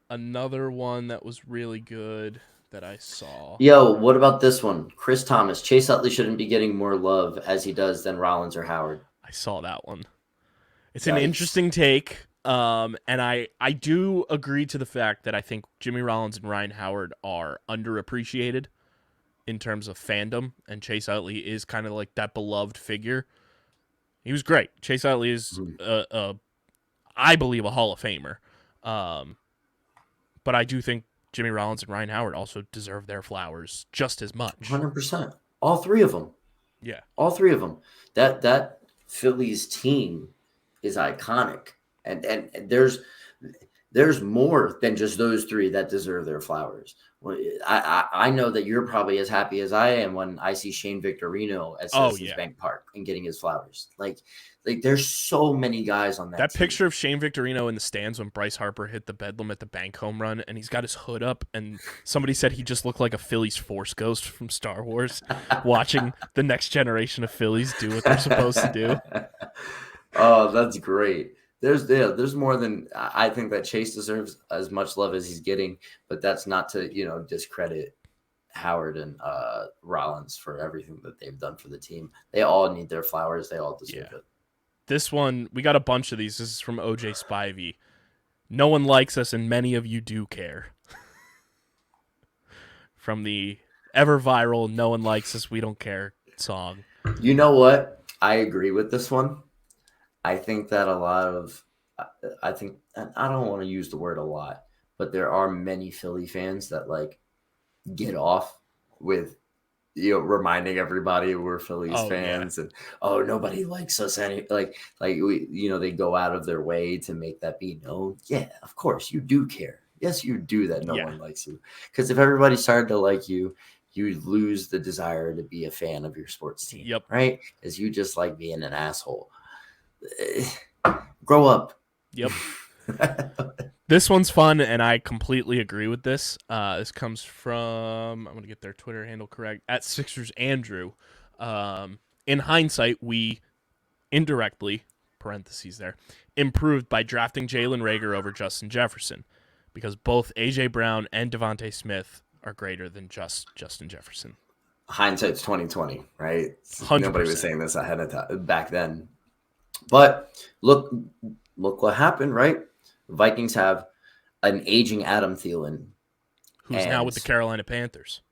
S1: Another one that was really good that I saw.
S3: Yo, what about this one? Chris Thomas. Chase Utley shouldn't be getting more love as he does than Rollins or Howard.
S1: I saw that one. It's
S3: Yikes.
S1: an interesting take. And I do agree to the fact that I think Jimmy Rollins and Ryan Howard are underappreciated in terms of fandom, and Chase Utley is kind of like that beloved figure. He was great. Chase Utley is, I believe, a Hall of Famer. But I do think Jimmy Rollins and Ryan Howard also deserve their flowers just as much.
S3: 100%. All three of them.
S1: Yeah.
S3: All three of them. That Phillies team is iconic. And there's more than just those three that deserve their flowers. I know that you're probably as happy as I am when I see Shane Victorino at Citizens Bank Park and getting his flowers. Like there's so many guys on that team.
S1: Picture of Shane Victorino in the stands when Bryce Harper hit the Bedlam at the bank home run, and he's got his hood up, and somebody said he just looked like a Phillies Force ghost from Star Wars, watching the next generation of Phillies do what they're supposed to do.
S3: Oh, that's great. There's more than I think that Chase deserves as much love as he's getting, but that's not to discredit Howard and Rollins for everything that they've done for the team. They all need their flowers. They all deserve it.
S1: This one, we got a bunch of these. This is from OJ Spivey. No one likes us, and many of you do care. From the ever viral "No one likes us, we don't care" song.
S3: You know what? I agree with this one. I think that I don't want to use the word a lot, but there are many Philly fans that get off with, reminding everybody we're Phillies fans and, nobody likes us we, they go out of their way to make that be known. Yeah, of course you do care. Yes, you do that. No
S1: Yeah.
S3: one likes you. Because if everybody started to like you, you'd lose the desire to be a fan of your sports team.
S1: Yep.
S3: Right? Because you just like being an asshole. Grow up.
S1: Yep. This one's fun, and I completely agree with this. This comes from, I'm going to get their Twitter handle correct, at Sixers Andrew. In hindsight, we indirectly, parentheses there, improved by drafting Jalen Reagor over Justin Jefferson, because both A.J. Brown and Devontae Smith are greater than just Justin Jefferson.
S3: Hindsight's 2020, right?
S1: 100%.
S3: Nobody was saying this ahead of time back then. But look what happened, right? Vikings have an aging Adam Thielen,
S1: Who's now with the Carolina Panthers.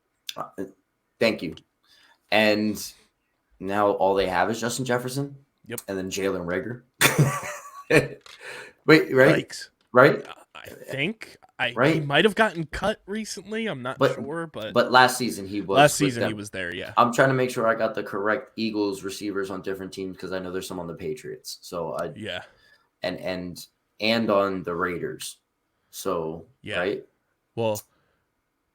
S3: Thank you. And now all they have is Justin Jefferson.
S1: Yep.
S3: And then Jalen Reagor. Wait, right?
S1: Yikes.
S3: Right?
S1: I think he
S3: Right?
S1: might have gotten cut recently. I'm not sure, but
S3: last season he was.
S1: last season he was there. Yeah.
S3: I'm trying to make sure I got the correct Eagles receivers on different teams because I know there's some on the Patriots. So
S1: Yeah.
S3: and on the Raiders. So
S1: Yeah.
S3: right.
S1: Well,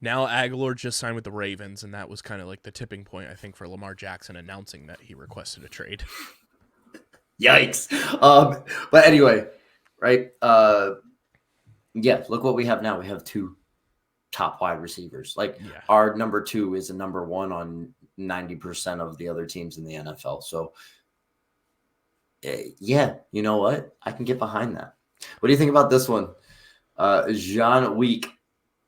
S1: now Aguilar just signed with the Ravens, and that was kind of like the tipping point, I think, for Lamar Jackson announcing that he requested a trade.
S3: Yikes. But anyway, right? Yeah, look what we have now. We have two top wide receivers. Like
S1: Yeah.
S3: our number 2 is a number 1 on 90% of the other teams in the NFL. So yeah, you know what? I can get behind that. What do you think about this one? Jean Week,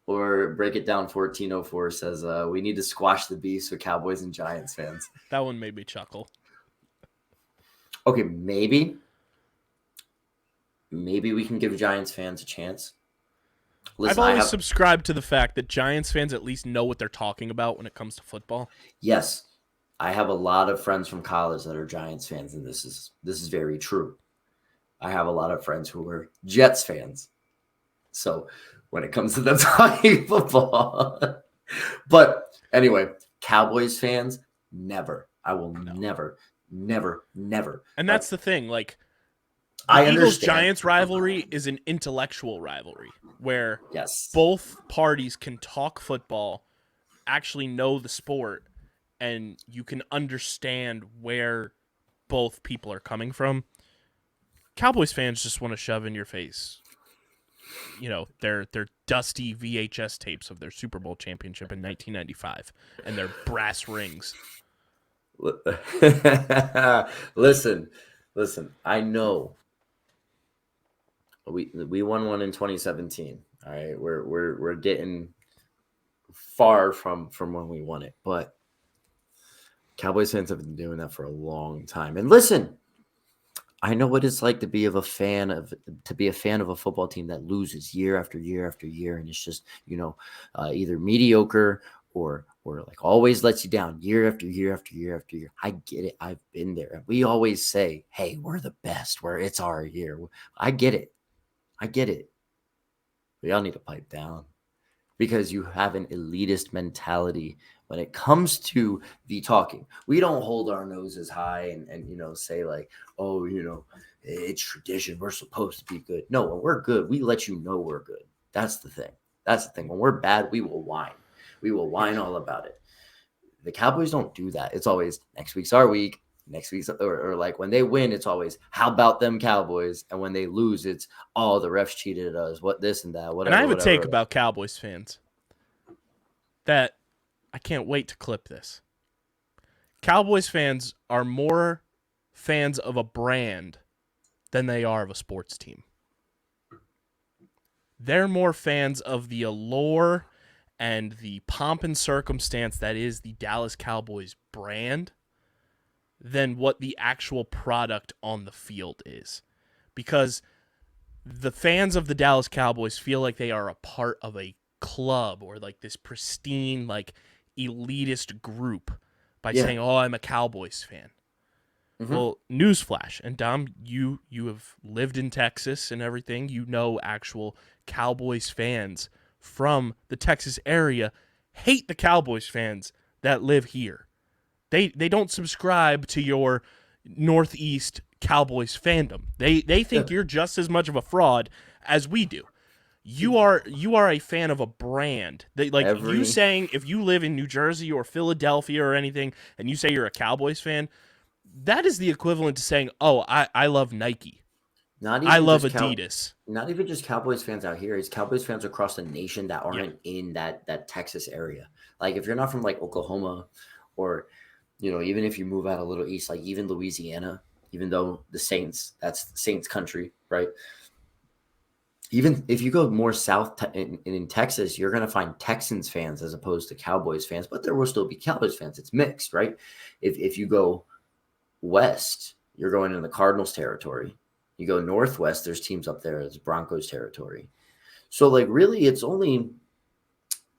S3: or break it down 1404, says we need to squash the beast with Cowboys and Giants fans.
S1: That one made me chuckle.
S3: Okay, maybe we can give Giants fans a chance. Listen,
S1: I've always subscribed to the fact that Giants fans at least know what they're talking about when it comes to football.
S3: Yes, I have a lot of friends from college that are Giants fans, and this is very true. I have a lot of friends who are Jets fans. So when it comes to them talking football, but anyway, Cowboys fans, never. I will never.
S1: And that's the thing. Like,
S3: I
S1: the
S3: understand.
S1: Eagles-Giants rivalry is an intellectual rivalry where
S3: Yes,
S1: both parties can talk football, actually know the sport, and you can understand where both people are coming from. Cowboys fans just want to shove in your face, their dusty VHS tapes of their Super Bowl championship in 1995 and their brass rings.
S3: Listen. I know we won one in 2017. All right, we're getting far from when we won it, but Cowboys fans have been doing that for a long time. And listen, I know what it's like to be a fan of a football team that loses year after year after year, and it's just either mediocre or like always lets you down year after year after year after year. I get it. I've been there. We always say, "Hey, we're the best. It's our year." I get it. But y'all need to pipe down, because you have an elitist mentality when it comes to the talking. We don't hold our noses high and say like, "Oh, it's tradition. We're supposed to be good." No, when we're good, we let you know we're good. That's the thing. When we're bad, we will whine. We will whine all about it. The Cowboys don't do that. It's always next week's our week. Next week's or like when they win, it's always how about them Cowboys, and when they lose, it's the refs cheated us. What this and that. Whatever.
S1: And I have a
S3: whatever.
S1: take about Cowboys fans that I can't wait to clip this. Cowboys fans are more fans of a brand than they are of a sports team. They're more fans of the allure and the pomp and circumstance that is the Dallas Cowboys brand than what the actual product on the field is. Because the fans of the Dallas Cowboys feel like they are a part of a club or like this pristine, like elitist group by saying, "Oh, I'm a Cowboys fan." Mm-hmm. Well, newsflash, and Dom, you have lived in Texas and everything. You know actual Cowboys fans from the Texas area hate the Cowboys fans that live here. They don't subscribe to your Northeast Cowboys fandom. They think you're just as much of a fraud as we do. You are a fan of a brand. Like you saying if you live in New Jersey or Philadelphia or anything, and you say you're a Cowboys fan, that is the equivalent to saying, "Oh, I love Nike.
S3: Not
S1: I
S3: even
S1: love
S3: just
S1: Adidas."
S3: not even just Cowboys fans out here. It's Cowboys fans across the nation that aren't in that Texas area. Like if you're not from like Oklahoma, or even if you move out a little east, like even Louisiana, even though the Saints, that's the Saints country, right? Even if you go more south in Texas, you're going to find Texans fans as opposed to Cowboys fans, but there will still be Cowboys fans. It's mixed, right? If you go west, you're going in the Cardinals territory. You go northwest, there's teams up there as Broncos territory. So like really it's only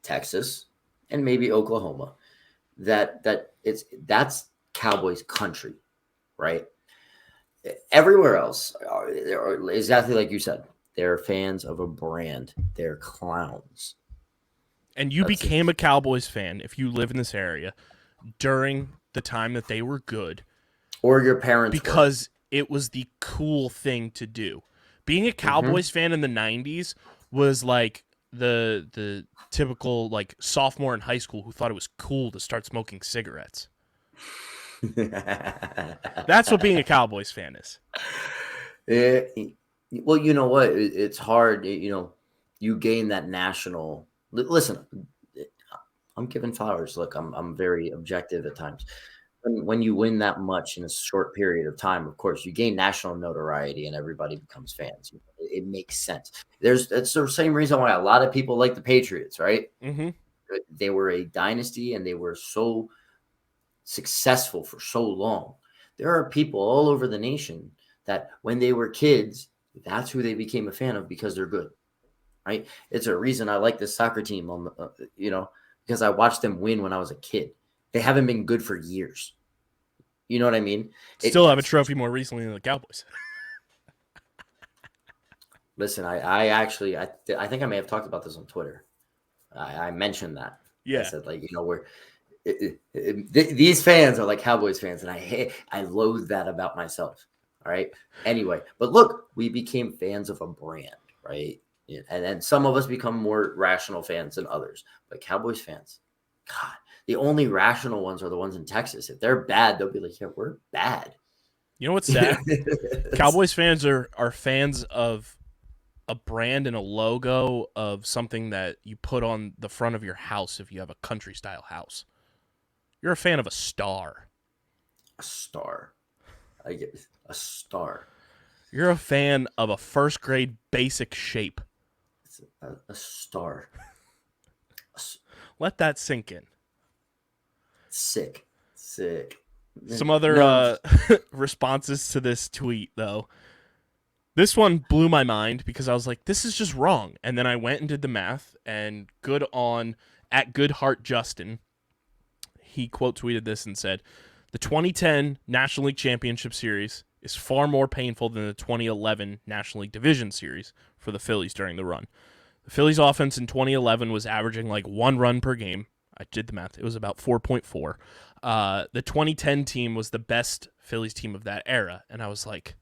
S3: Texas and maybe Oklahoma that's Cowboys country, right? Everywhere else, exactly like you said, they're fans of a brand. They're clowns.
S1: And you became a Cowboys fan if you live in this area during the time that they were good,
S3: or your parents
S1: because it was the cool thing to do. Being a Cowboys fan in the 90s was like the typical like sophomore in high school who thought it was cool to start smoking cigarettes. That's what being a Cowboys fan is.
S3: Well, you know what? It's hard. You gain that national. Listen, I'm giving flowers. Look, I'm very objective at times. When you win that much in a short period of time, of course, you gain national notoriety and everybody becomes fans. It makes sense. It's the same reason why a lot of people like the Patriots, right?
S1: Mm-hmm.
S3: They were a dynasty and they were so successful for so long. There are people all over the nation that when they were kids, that's who they became a fan of because they're good, right? It's a reason I like this soccer team, because I watched them win when I was a kid. They haven't been good for years. You know what I mean?
S1: Still have a trophy more recently than the Cowboys.
S3: Listen, I think I may have talked about this on Twitter. I mentioned that.
S1: Yeah.
S3: I said these fans are like Cowboys fans, and I loathe that about myself. All right. Anyway, but look, we became fans of a brand, right? And then some of us become more rational fans than others. But Cowboys fans, God, the only rational ones are the ones in Texas. If they're bad, they'll be like, "Yeah, we're bad."
S1: You know what's sad? Cowboys fans are fans of a brand and a logo of something that you put on the front of your house if you have a country style house. You're a fan of a star.
S3: A star. I get a star.
S1: You're a fan of a first grade basic shape.
S3: It's a star.
S1: Let that sink in.
S3: Sick.
S1: Some other responses to this tweet, though. This one blew my mind because I was like, this is just wrong. And then I went and did the math, and good on at Goodheart Justin. He quote tweeted this and said, "The 2010 National League Championship Series is far more painful than the 2011 National League Division Series for the Phillies during the run. The Phillies offense in 2011 was averaging like 1 run per game. I did the math. It was about 4.4. The 2010 team was the best Phillies team of that era." And I was like,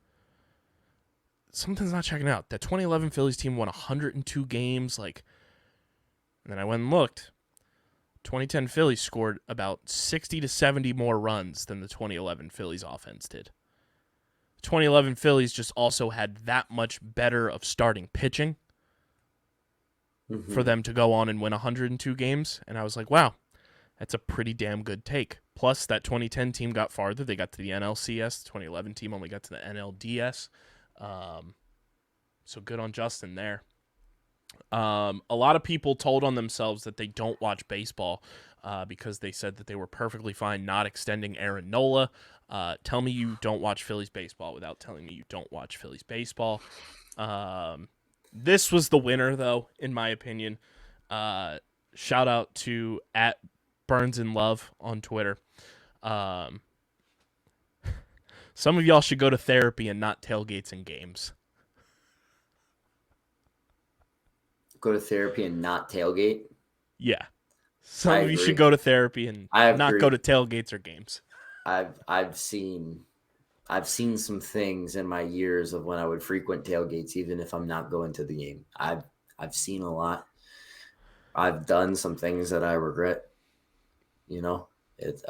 S1: something's not checking out. That 2011 Phillies team won 102 games. And then I went and looked. 2010 Phillies scored about 60 to 70 more runs than the 2011 Phillies offense did. 2011 Phillies just also had that much better of starting pitching for them to go on and win 102 games. And I was like, wow, that's a pretty damn good take. Plus, that 2010 team got farther. They got to the NLCS. The 2011 team only got to the NLDS. So good on Justin there. A lot of people told on themselves that they don't watch baseball because they said that they were perfectly fine not extending Aaron Nola. Tell me you don't watch Phillies baseball without telling me you don't watch Phillies baseball. This was the winner, though, in my opinion. Shout out to at Burns in Love on Twitter. Some of y'all should go to therapy and not tailgates and games.
S3: Go to therapy and not tailgate?
S1: Yeah. Some of you should go to therapy and not go to tailgates or games.
S3: I've seen some things in my years of when I would frequent tailgates, even if I'm not going to the game. I've I've seen a lot. I've done some things that I regret. You know, it's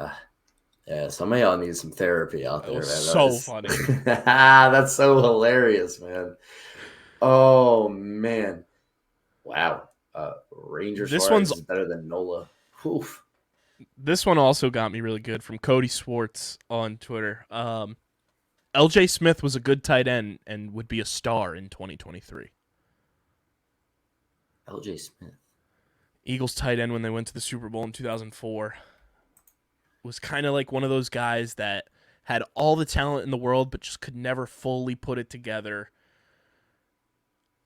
S3: yeah. Some of y'all need some therapy out
S1: That
S3: there,
S1: was
S3: man.
S1: so funny.
S3: That's so hilarious, man. Oh man, wow. Ranger
S1: This
S3: Suarez
S1: one's
S3: is better than Nola. Oof.
S1: this one also got me really good from Cody Swartz on Twitter. LJ Smith was a good tight end and would be a star in 2023.
S3: LJ Smith.
S1: Eagles tight end when they went to the Super Bowl in 2004 was kind of like one of those guys that had all the talent in the world but just could never fully put it together.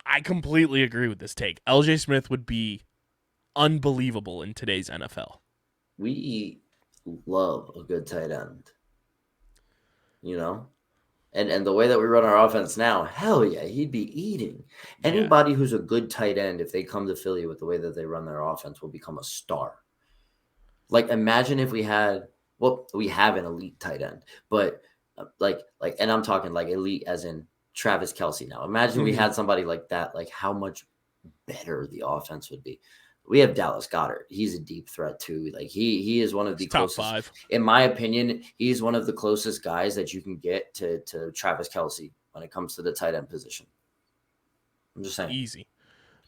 S1: I completely agree with this take. LJ Smith would be unbelievable in today's NFL.
S3: We love a good tight end. You know? And the way that we run our offense now, hell yeah, he'd be eating. Anybody who's a good tight end, if they come to Philly with the way that they run their offense, will become a star. Like, imagine if we had, well, we have an elite tight end, but and I'm talking like elite as in Travis Kelce now. Imagine we had somebody like that, like how much better the offense would be. We have Dallas Goedert. He's a deep threat too. Like he is one of the
S1: top
S3: closest,
S1: 5.
S3: in my opinion. He's one of the closest guys that you can get to Travis Kelce when it comes to the tight end position. I'm just saying.
S1: Easy.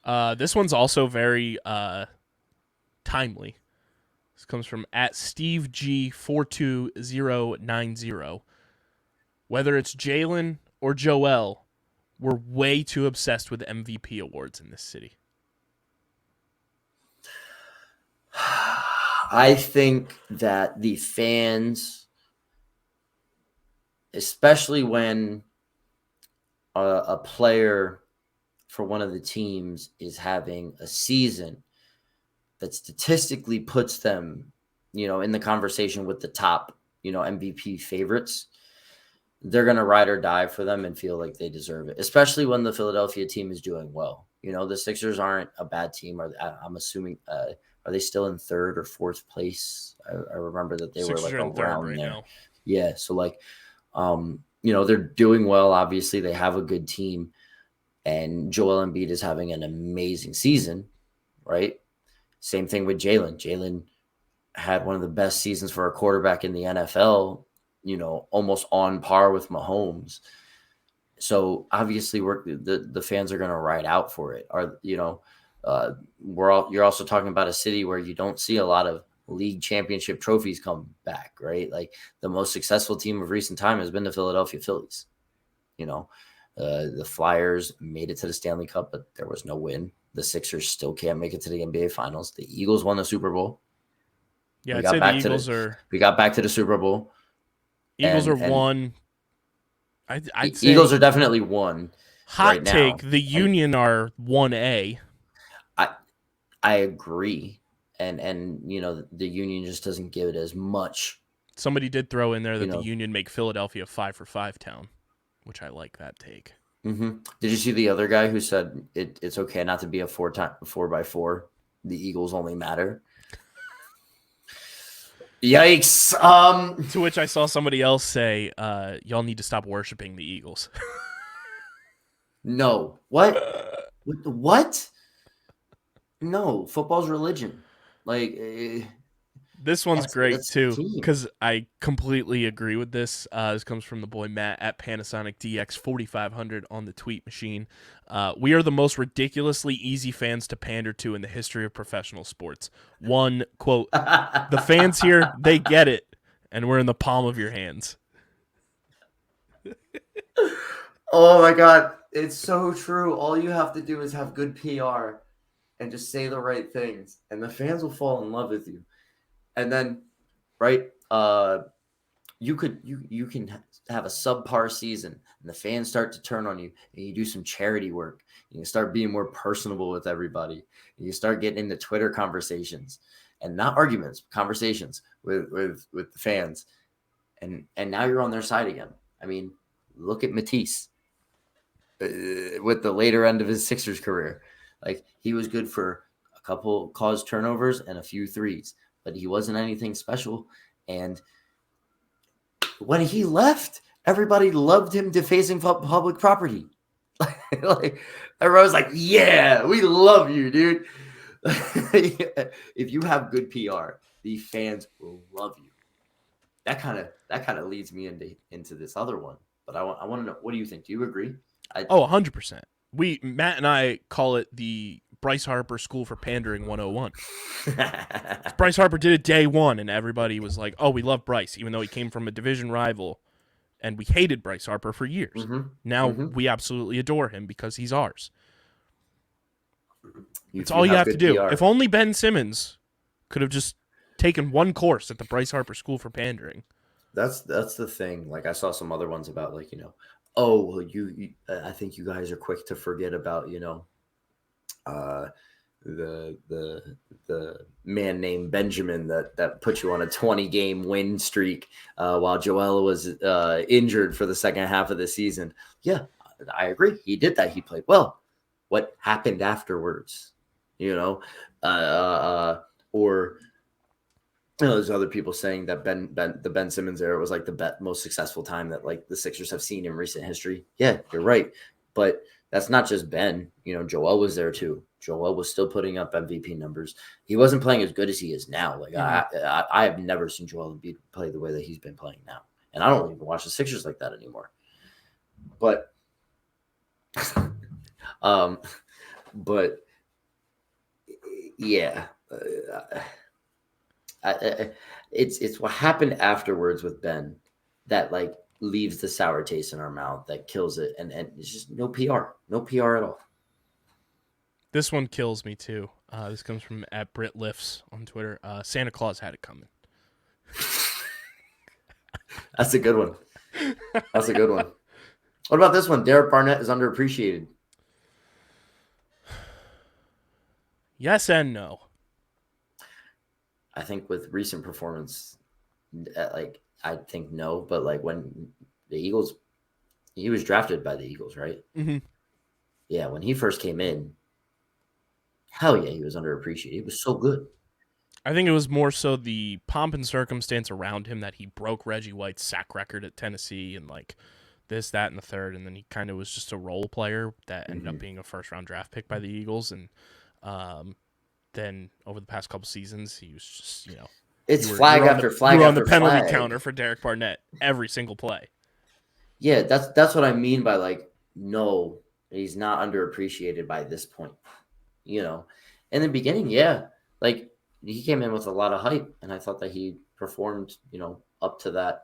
S1: This one's also very timely. This comes from @SteveG42090. Whether it's Jalen or Joel, we're way too obsessed with MVP awards in this city.
S3: I think that the fans, especially when a player for one of the teams is having a season that statistically puts them, in the conversation with the top, MVP favorites, they're going to ride or die for them and feel like they deserve it, especially when the Philadelphia team is doing well. The Sixers aren't a bad team. I'm assuming, are they still in third or fourth place? I remember that they
S1: Sixers
S3: were
S1: are
S3: like
S1: in third
S3: around
S1: right
S3: there.
S1: now.
S3: Yeah. So they're doing well. Obviously they have a good team, and Joel Embiid is having an amazing season, right? Same thing with Jalen. Jalen had one of the best seasons for a quarterback in the NFL, almost on par with Mahomes. So obviously the fans are going to ride out for it. You're also talking about a city where you don't see a lot of league championship trophies come back, right? Like the most successful team of recent time has been the Philadelphia Phillies. The Flyers made it to the Stanley Cup, but there was no win. The Sixers still can't make it to the NBA Finals. The Eagles won the Super Bowl.
S1: Yeah, I'd say the Eagles are.
S3: We got back to the Super Bowl.
S1: Eagles are
S3: and
S1: one. I'd say
S3: Eagles are definitely one.
S1: hot
S3: right
S1: take.
S3: now.
S1: The Union are 1A.
S3: I agree, and the Union just doesn't give it as much.
S1: Somebody did throw in there that the Union make Philadelphia 5-for-5 town, which I like that take.
S3: Mm-hmm. Did you see the other guy who said it's okay not to be a 4x4? The Eagles only matter. Yikes!
S1: To which I saw somebody else say, "Y'all need to stop worshiping the Eagles."
S3: No, what? What? No, football's religion. Like
S1: this one's great
S3: that's
S1: too
S3: team.
S1: because I completely agree with this. This comes from the boy Matt at Panasonic DX 4500 on the tweet machine. We are the most ridiculously easy fans to pander to in the history of professional sports. One quote: "The fans here, they get it, and we're in the palm of your hands."
S3: Oh my God, it's so true. All you have to do is have good PR and just say the right things, and the fans will fall in love with you. And then, right, you can have a subpar season, and the fans start to turn on you, and you do some charity work. You start being more personable with everybody. And you start getting into Twitter conversations, and not arguments, conversations with the fans, and now you're on their side again. I mean, look at Matisse with the later end of his Sixers career. Like, he was good for a couple caused turnovers and a few threes, but he wasn't anything special. And when he left, everybody loved him defacing public property. Like everyone's like, yeah, we love you, dude. If you have good PR, the fans will love you. That kind of leads me into this other one. But I want to know, what do you think? Do you agree?
S1: Oh, 100%. Matt and I call it the Bryce Harper School for Pandering 101. Bryce Harper did it day one, and everybody was like, oh, we love Bryce, even though he came from a division rival, and we hated Bryce Harper for years. Now we absolutely adore him because he's ours. It's all you have to do.
S3: PR.
S1: If only Ben Simmons could have just taken one course at the Bryce Harper School for Pandering.
S3: That's the thing. Like I saw some other ones about like, oh, I think you guys are quick to forget about, the man named Benjamin that put you on a 20-game win streak while Joel was injured for the second half of the season. Yeah, I agree. He did that. He played well. What happened afterwards? Or there's other people saying that the Ben Simmons era was like the most successful time that like the Sixers have seen in recent history. Yeah, you're right. But that's not just Ben. Joel was there too. Joel was still putting up MVP numbers. He wasn't playing as good as he is now. Like I have never seen Joel Embiid play the way that he's been playing now. And I don't even watch the Sixers like that anymore. But yeah, it's what happened afterwards with Ben that like leaves the sour taste in our mouth, that kills it, and it's just no PR at all.
S1: This one kills me too. This comes from @BritLifts on Twitter. Santa Claus had it coming.
S3: That's a good one. What about this one? Derek Barnett is underappreciated.
S1: Yes and no.
S3: I think with recent performance, I think no, but like when the Eagles, he was drafted by the Eagles, right?
S1: Mm-hmm.
S3: Yeah, when he first came in, hell yeah, he was underappreciated. He was so good.
S1: I think it was more so the pomp and circumstance around him that he broke Reggie White's sack record at Tennessee and like this, that, and the third, and then he kind of was just a role player that ended up being a first-round draft pick by the Eagles, and then over the past couple seasons, he was just,
S3: it's flag after flag.
S1: You were on
S3: after
S1: the penalty
S3: flag.
S1: counter for Derek Barnett every single play.
S3: Yeah, that's what I mean by like, no, he's not underappreciated by this point. In the beginning, yeah, like he came in with a lot of hype, and I thought that he performed, up to that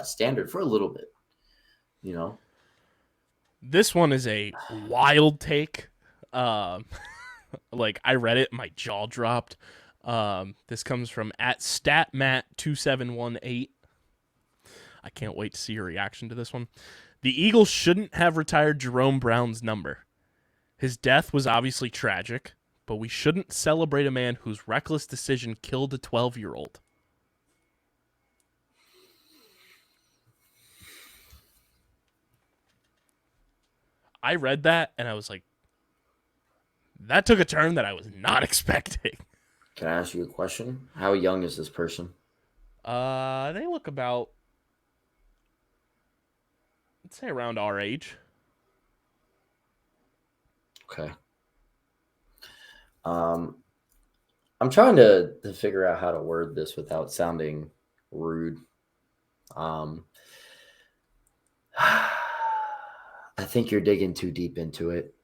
S3: standard for a little bit.
S1: This one is a wild take. Like I read it, my jaw dropped. This comes from @StatMat2718. I can't wait to see your reaction to this one. The Eagles shouldn't have retired Jerome Brown's number. His death was obviously tragic, but we shouldn't celebrate a man whose reckless decision killed a 12-year-old. I read that and I was like, that took a turn that I was not expecting.
S3: Can I ask you a question? How young is this person?
S1: They look about, let's say around our age.
S3: Okay. I'm trying to figure out how to word this without sounding rude. I think you're digging too deep into it.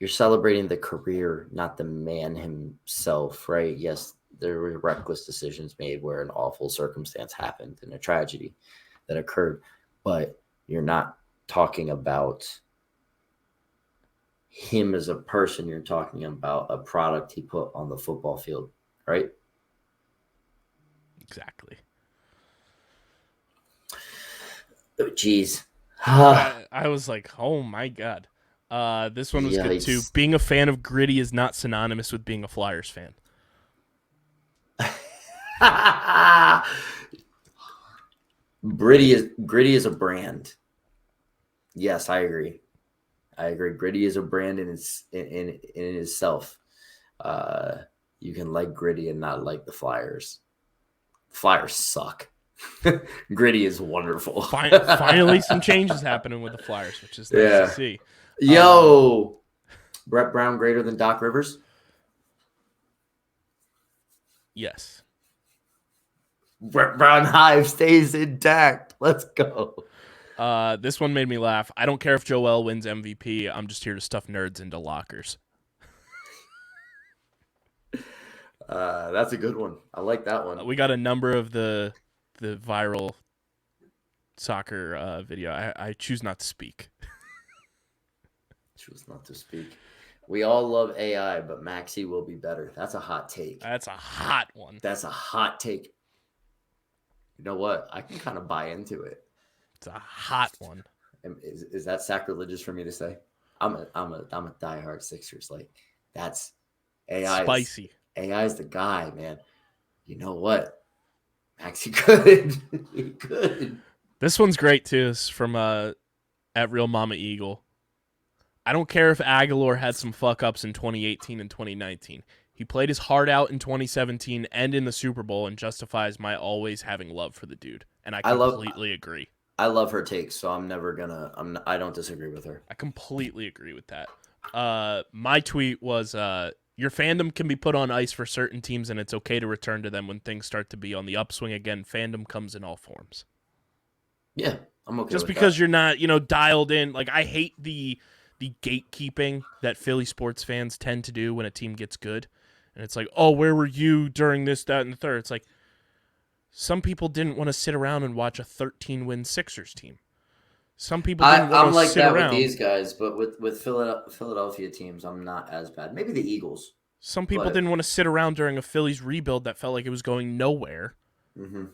S3: You're celebrating the career, not the man himself, right? Yes, there were reckless decisions made where an awful circumstance happened and a tragedy that occurred, but you're not talking about him as a person. You're talking about a product he put on the football field, right?
S1: Exactly.
S3: Oh, geez.
S1: I was like, oh my God. This one was good too. Being a fan of Gritty is not synonymous with being a Flyers fan.
S3: Gritty is a brand. Yes, I agree. Gritty is a brand in itself. You can like Gritty and not like the Flyers. The Flyers suck. Gritty is wonderful.
S1: Finally, some changes happening with the Flyers, which is nice to see.
S3: Yo, Brett Brown greater than Doc Rivers?
S1: Yes.
S3: Brett Brown hive stays intact. Let's go.
S1: This one made me laugh. I don't care if Joel wins MVP. I'm just here to stuff nerds into lockers.
S3: That's a good one. I like that one.
S1: We got a number of the viral soccer video. I choose not to speak.
S3: Choose not to speak. We all love AI, but Maxi will be better. That's a hot take.
S1: That's a hot one.
S3: That's a hot take. You know what? I can kind of buy into it.
S1: It's a hot one.
S3: Is that sacrilegious for me to say? I'm a diehard Sixers. Like, that's AI.
S1: Spicy.
S3: AI is the guy, man. You know what? Maxi could. He could.
S1: This one's great too. It's from at Real Mama Eagle. I don't care if Aguilar had some fuck ups in 2018 and 2019. He played his heart out in 2017 and in the Super Bowl and justifies my always having love for the dude. And I completely agree.
S3: I love her takes, so I don't disagree with her.
S1: I completely agree with that. My tweet was your fandom can be put on ice for certain teams and it's okay to return to them when things start to be on the upswing again. Fandom comes in all forms.
S3: Yeah, I'm okay
S1: just
S3: with
S1: because
S3: that.
S1: you're not, dialed in. Like, I hate the gatekeeping that Philly sports fans tend to do when a team gets good. And it's like, oh, where were you during this, that, and the third? It's like, some people didn't want to sit around and watch a 13-win Sixers team. Some people didn't want to sit around.
S3: I'm like that with these guys, but with Philadelphia teams, I'm not as bad. Maybe the Eagles.
S1: Some people didn't want to sit around during a Phillies rebuild that felt like it was going nowhere.
S3: Mm-hmm.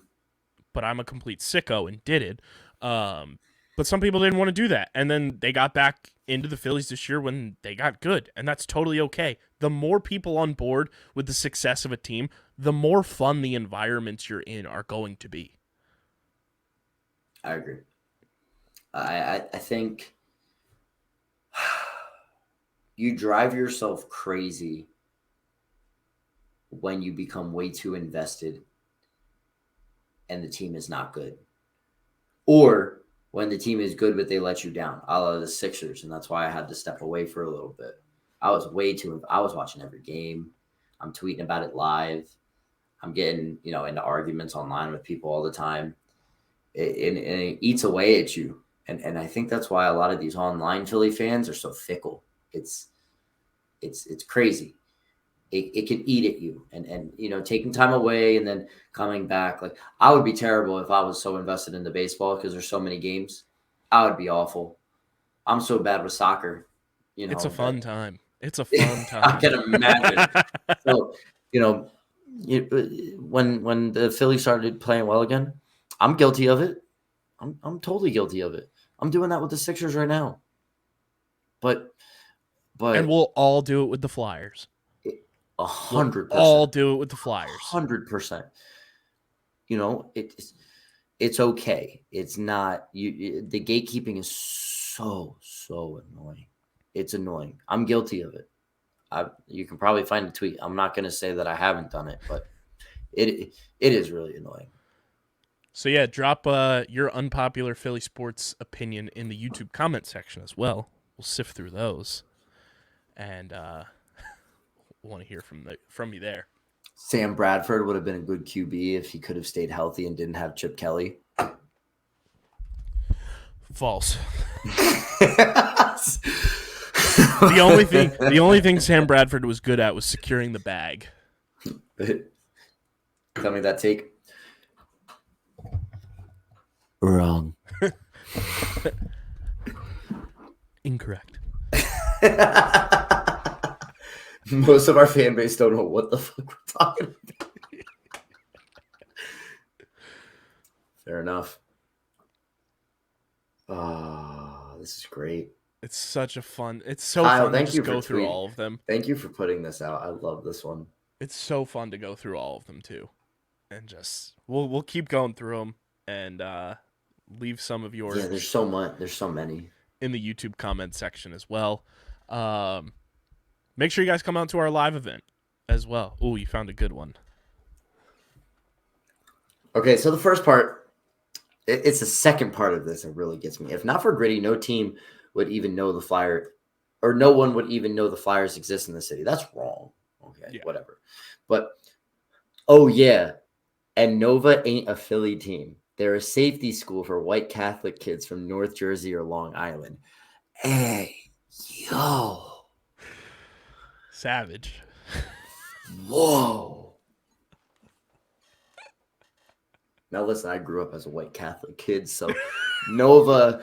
S1: But I'm a complete sicko and did it. But some people didn't want to do that. And then they got back into the Phillies this year when they got good. And that's totally okay. The more people on board with the success of a team, the more fun the environments you're in are going to be.
S3: I agree. I think you drive yourself crazy when you become way too invested and the team is not good. Or when the team is good, but they let you down, a la the Sixers. And that's why I had to step away for a little bit. I was watching every game. I'm tweeting about it live. I'm getting, into arguments online with people all the time. And it eats away at you. And I think that's why a lot of these online Philly fans are so fickle. It's crazy. It can eat at you. And taking time away and then coming back. Like, I would be terrible if I was so invested in the baseball because there's so many games. I would be awful. I'm so bad with soccer.
S1: It's a fun time. It's a fun time.
S3: I can imagine. So, when the Phillies started playing well again, I'm guilty of it. I'm totally guilty of it. I'm doing that with the Sixers right now. But
S1: and we'll all do it with the Flyers.
S3: 100%.
S1: All do it with the Flyers.
S3: 100%. It's okay. It's not you. The gatekeeping is so annoying. It's annoying. I'm guilty of it. You can probably find a tweet. I'm not going to say that I haven't done it, but it is really annoying.
S1: So yeah, drop your unpopular Philly sports opinion in the YouTube comment section as well. We'll sift through those, and want to hear from you there.
S3: Sam Bradford would have been a good QB if he could have stayed healthy and didn't have Chip Kelly.
S1: False. The only thing Sam Bradford was good at was securing the bag.
S3: Tell me that take. Wrong.
S1: Incorrect.
S3: Most of our fan base don't know what the fuck we're talking about. Fair enough. This is great.
S1: It's such a fun. It's so
S3: Kyle,
S1: fun to just go through all of them.
S3: Thank you for putting this out. I love this one.
S1: It's so fun to go through all of them too, and just we'll keep going through them and leave some of yours.
S3: Yeah, there's so much. There's so many
S1: in the YouTube comment section as well. Make sure you guys come out to our live event as well. Oh, you found a good one.
S3: Okay, so the first part, it's the second part of this that really gets me. If not for Gritty, no team would even know the Flyer, or no one would even know the Flyers exist in the city. That's wrong. Okay,
S1: Yeah.
S3: whatever. But, oh, yeah. And Nova ain't a Philly team. They're a safety school for white Catholic kids from North Jersey or Long Island. Hey, yo.
S1: Savage.
S3: Whoa. Now, listen, I grew up as a white Catholic kid, so Nova,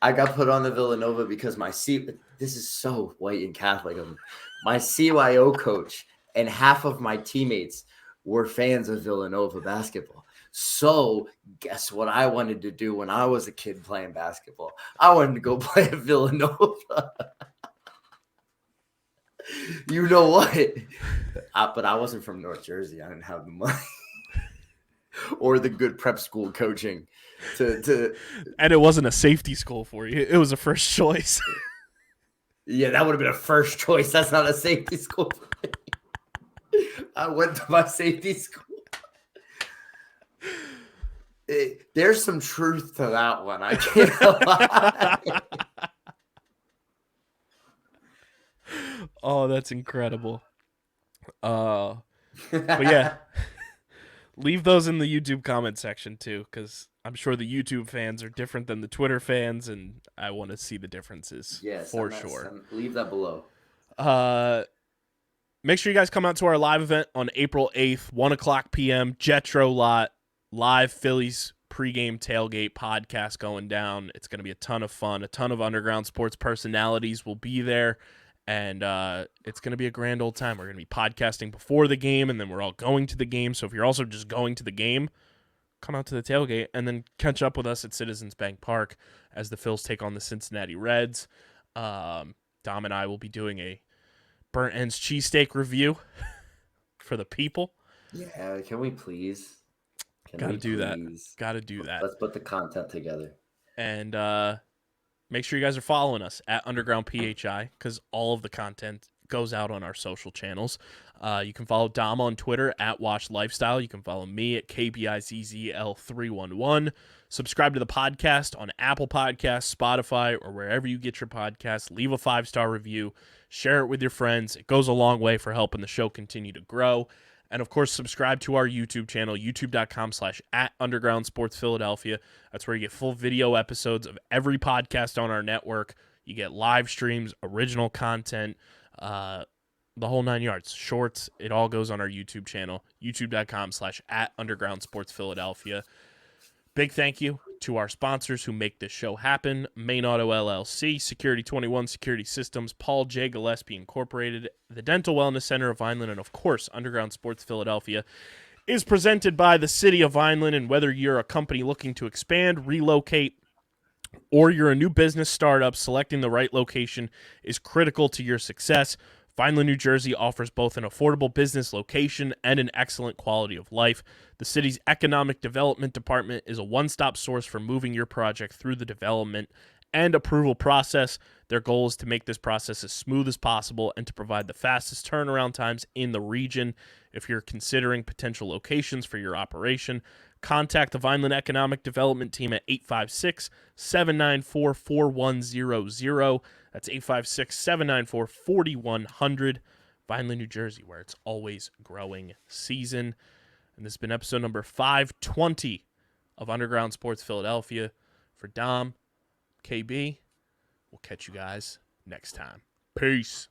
S3: I got put on the Villanova because this is so white and Catholic of me. My CYO coach and half of my teammates were fans of Villanova basketball. So guess what I wanted to do when I was a kid playing basketball? I wanted to go play at Villanova. You know what? But I wasn't from North Jersey. I didn't have the money or the good prep school coaching to
S1: And it wasn't a safety school for you. It was a first choice.
S3: Yeah, that would have been a first choice. That's not a safety school. I went to my safety school. There's some truth to that one. I can't lie.
S1: Oh, that's incredible. But yeah, leave those in the YouTube comment section too, because I'm sure the YouTube fans are different than the Twitter fans, and I want to see the differences.
S3: Yes,
S1: for sure.
S3: Leave that below.
S1: Make sure you guys come out to our live event on April 8th, 1 o'clock p.m. Jetro Lot, live Phillies pregame tailgate podcast going down. It's going to be a ton of fun. A ton of underground sports personalities will be there, and it's going to be a grand old time. We're going to be podcasting before the game, and then we're all going to the game. So if you're also just going to the game, come out to the tailgate and then catch up with us at Citizens Bank Park as the Phils take on the Cincinnati Reds. Dom and I will be doing a Burnt Ends cheesesteak review for the people.
S3: Yeah, can we please?
S1: Gotta do that.
S3: Let's put the content together.
S1: And make sure you guys are following us at Underground PHI, because all of the content goes out on our social channels. You can follow Dom on Twitter at Wash Lifestyle. You can follow me at KBIZZL311. Subscribe to the podcast on Apple Podcasts, Spotify, or wherever you get your podcasts. Leave a 5-star review. Share it with your friends. It goes a long way for helping the show continue to grow. And, of course, subscribe to our YouTube channel, youtube.com/@UndergroundSportsPhiladelphia. That's where you get full video episodes of every podcast on our network. You get live streams, original content, the whole 9 yards. Shorts, it all goes on our YouTube channel, youtube.com/@UndergroundSportsPhiladelphia. Big thank you to our sponsors who make this show happen: Main Auto LLC, Security 21 Security Systems, Paul J. Gillespie Incorporated, the Dental Wellness Center of Vineland, and of course, Underground Sports Philadelphia is presented by the City of Vineland. And whether you're a company looking to expand, relocate, or you're a new business startup, selecting the right location is critical to your success. Vineland, New Jersey offers both an affordable business location and an excellent quality of life. The city's Economic Development Department is a one-stop source for moving your project through the development and approval process. Their goal is to make this process as smooth as possible and to provide the fastest turnaround times in the region. If you're considering potential locations for your operation, contact the Vineland Economic Development Team at 856-794-4100. That's 856-794-4100. Vineland, New Jersey, where it's always growing season. And this has been episode number 520 of Underground Sports Philadelphia. For Dom, KB, we'll catch you guys next time. Peace.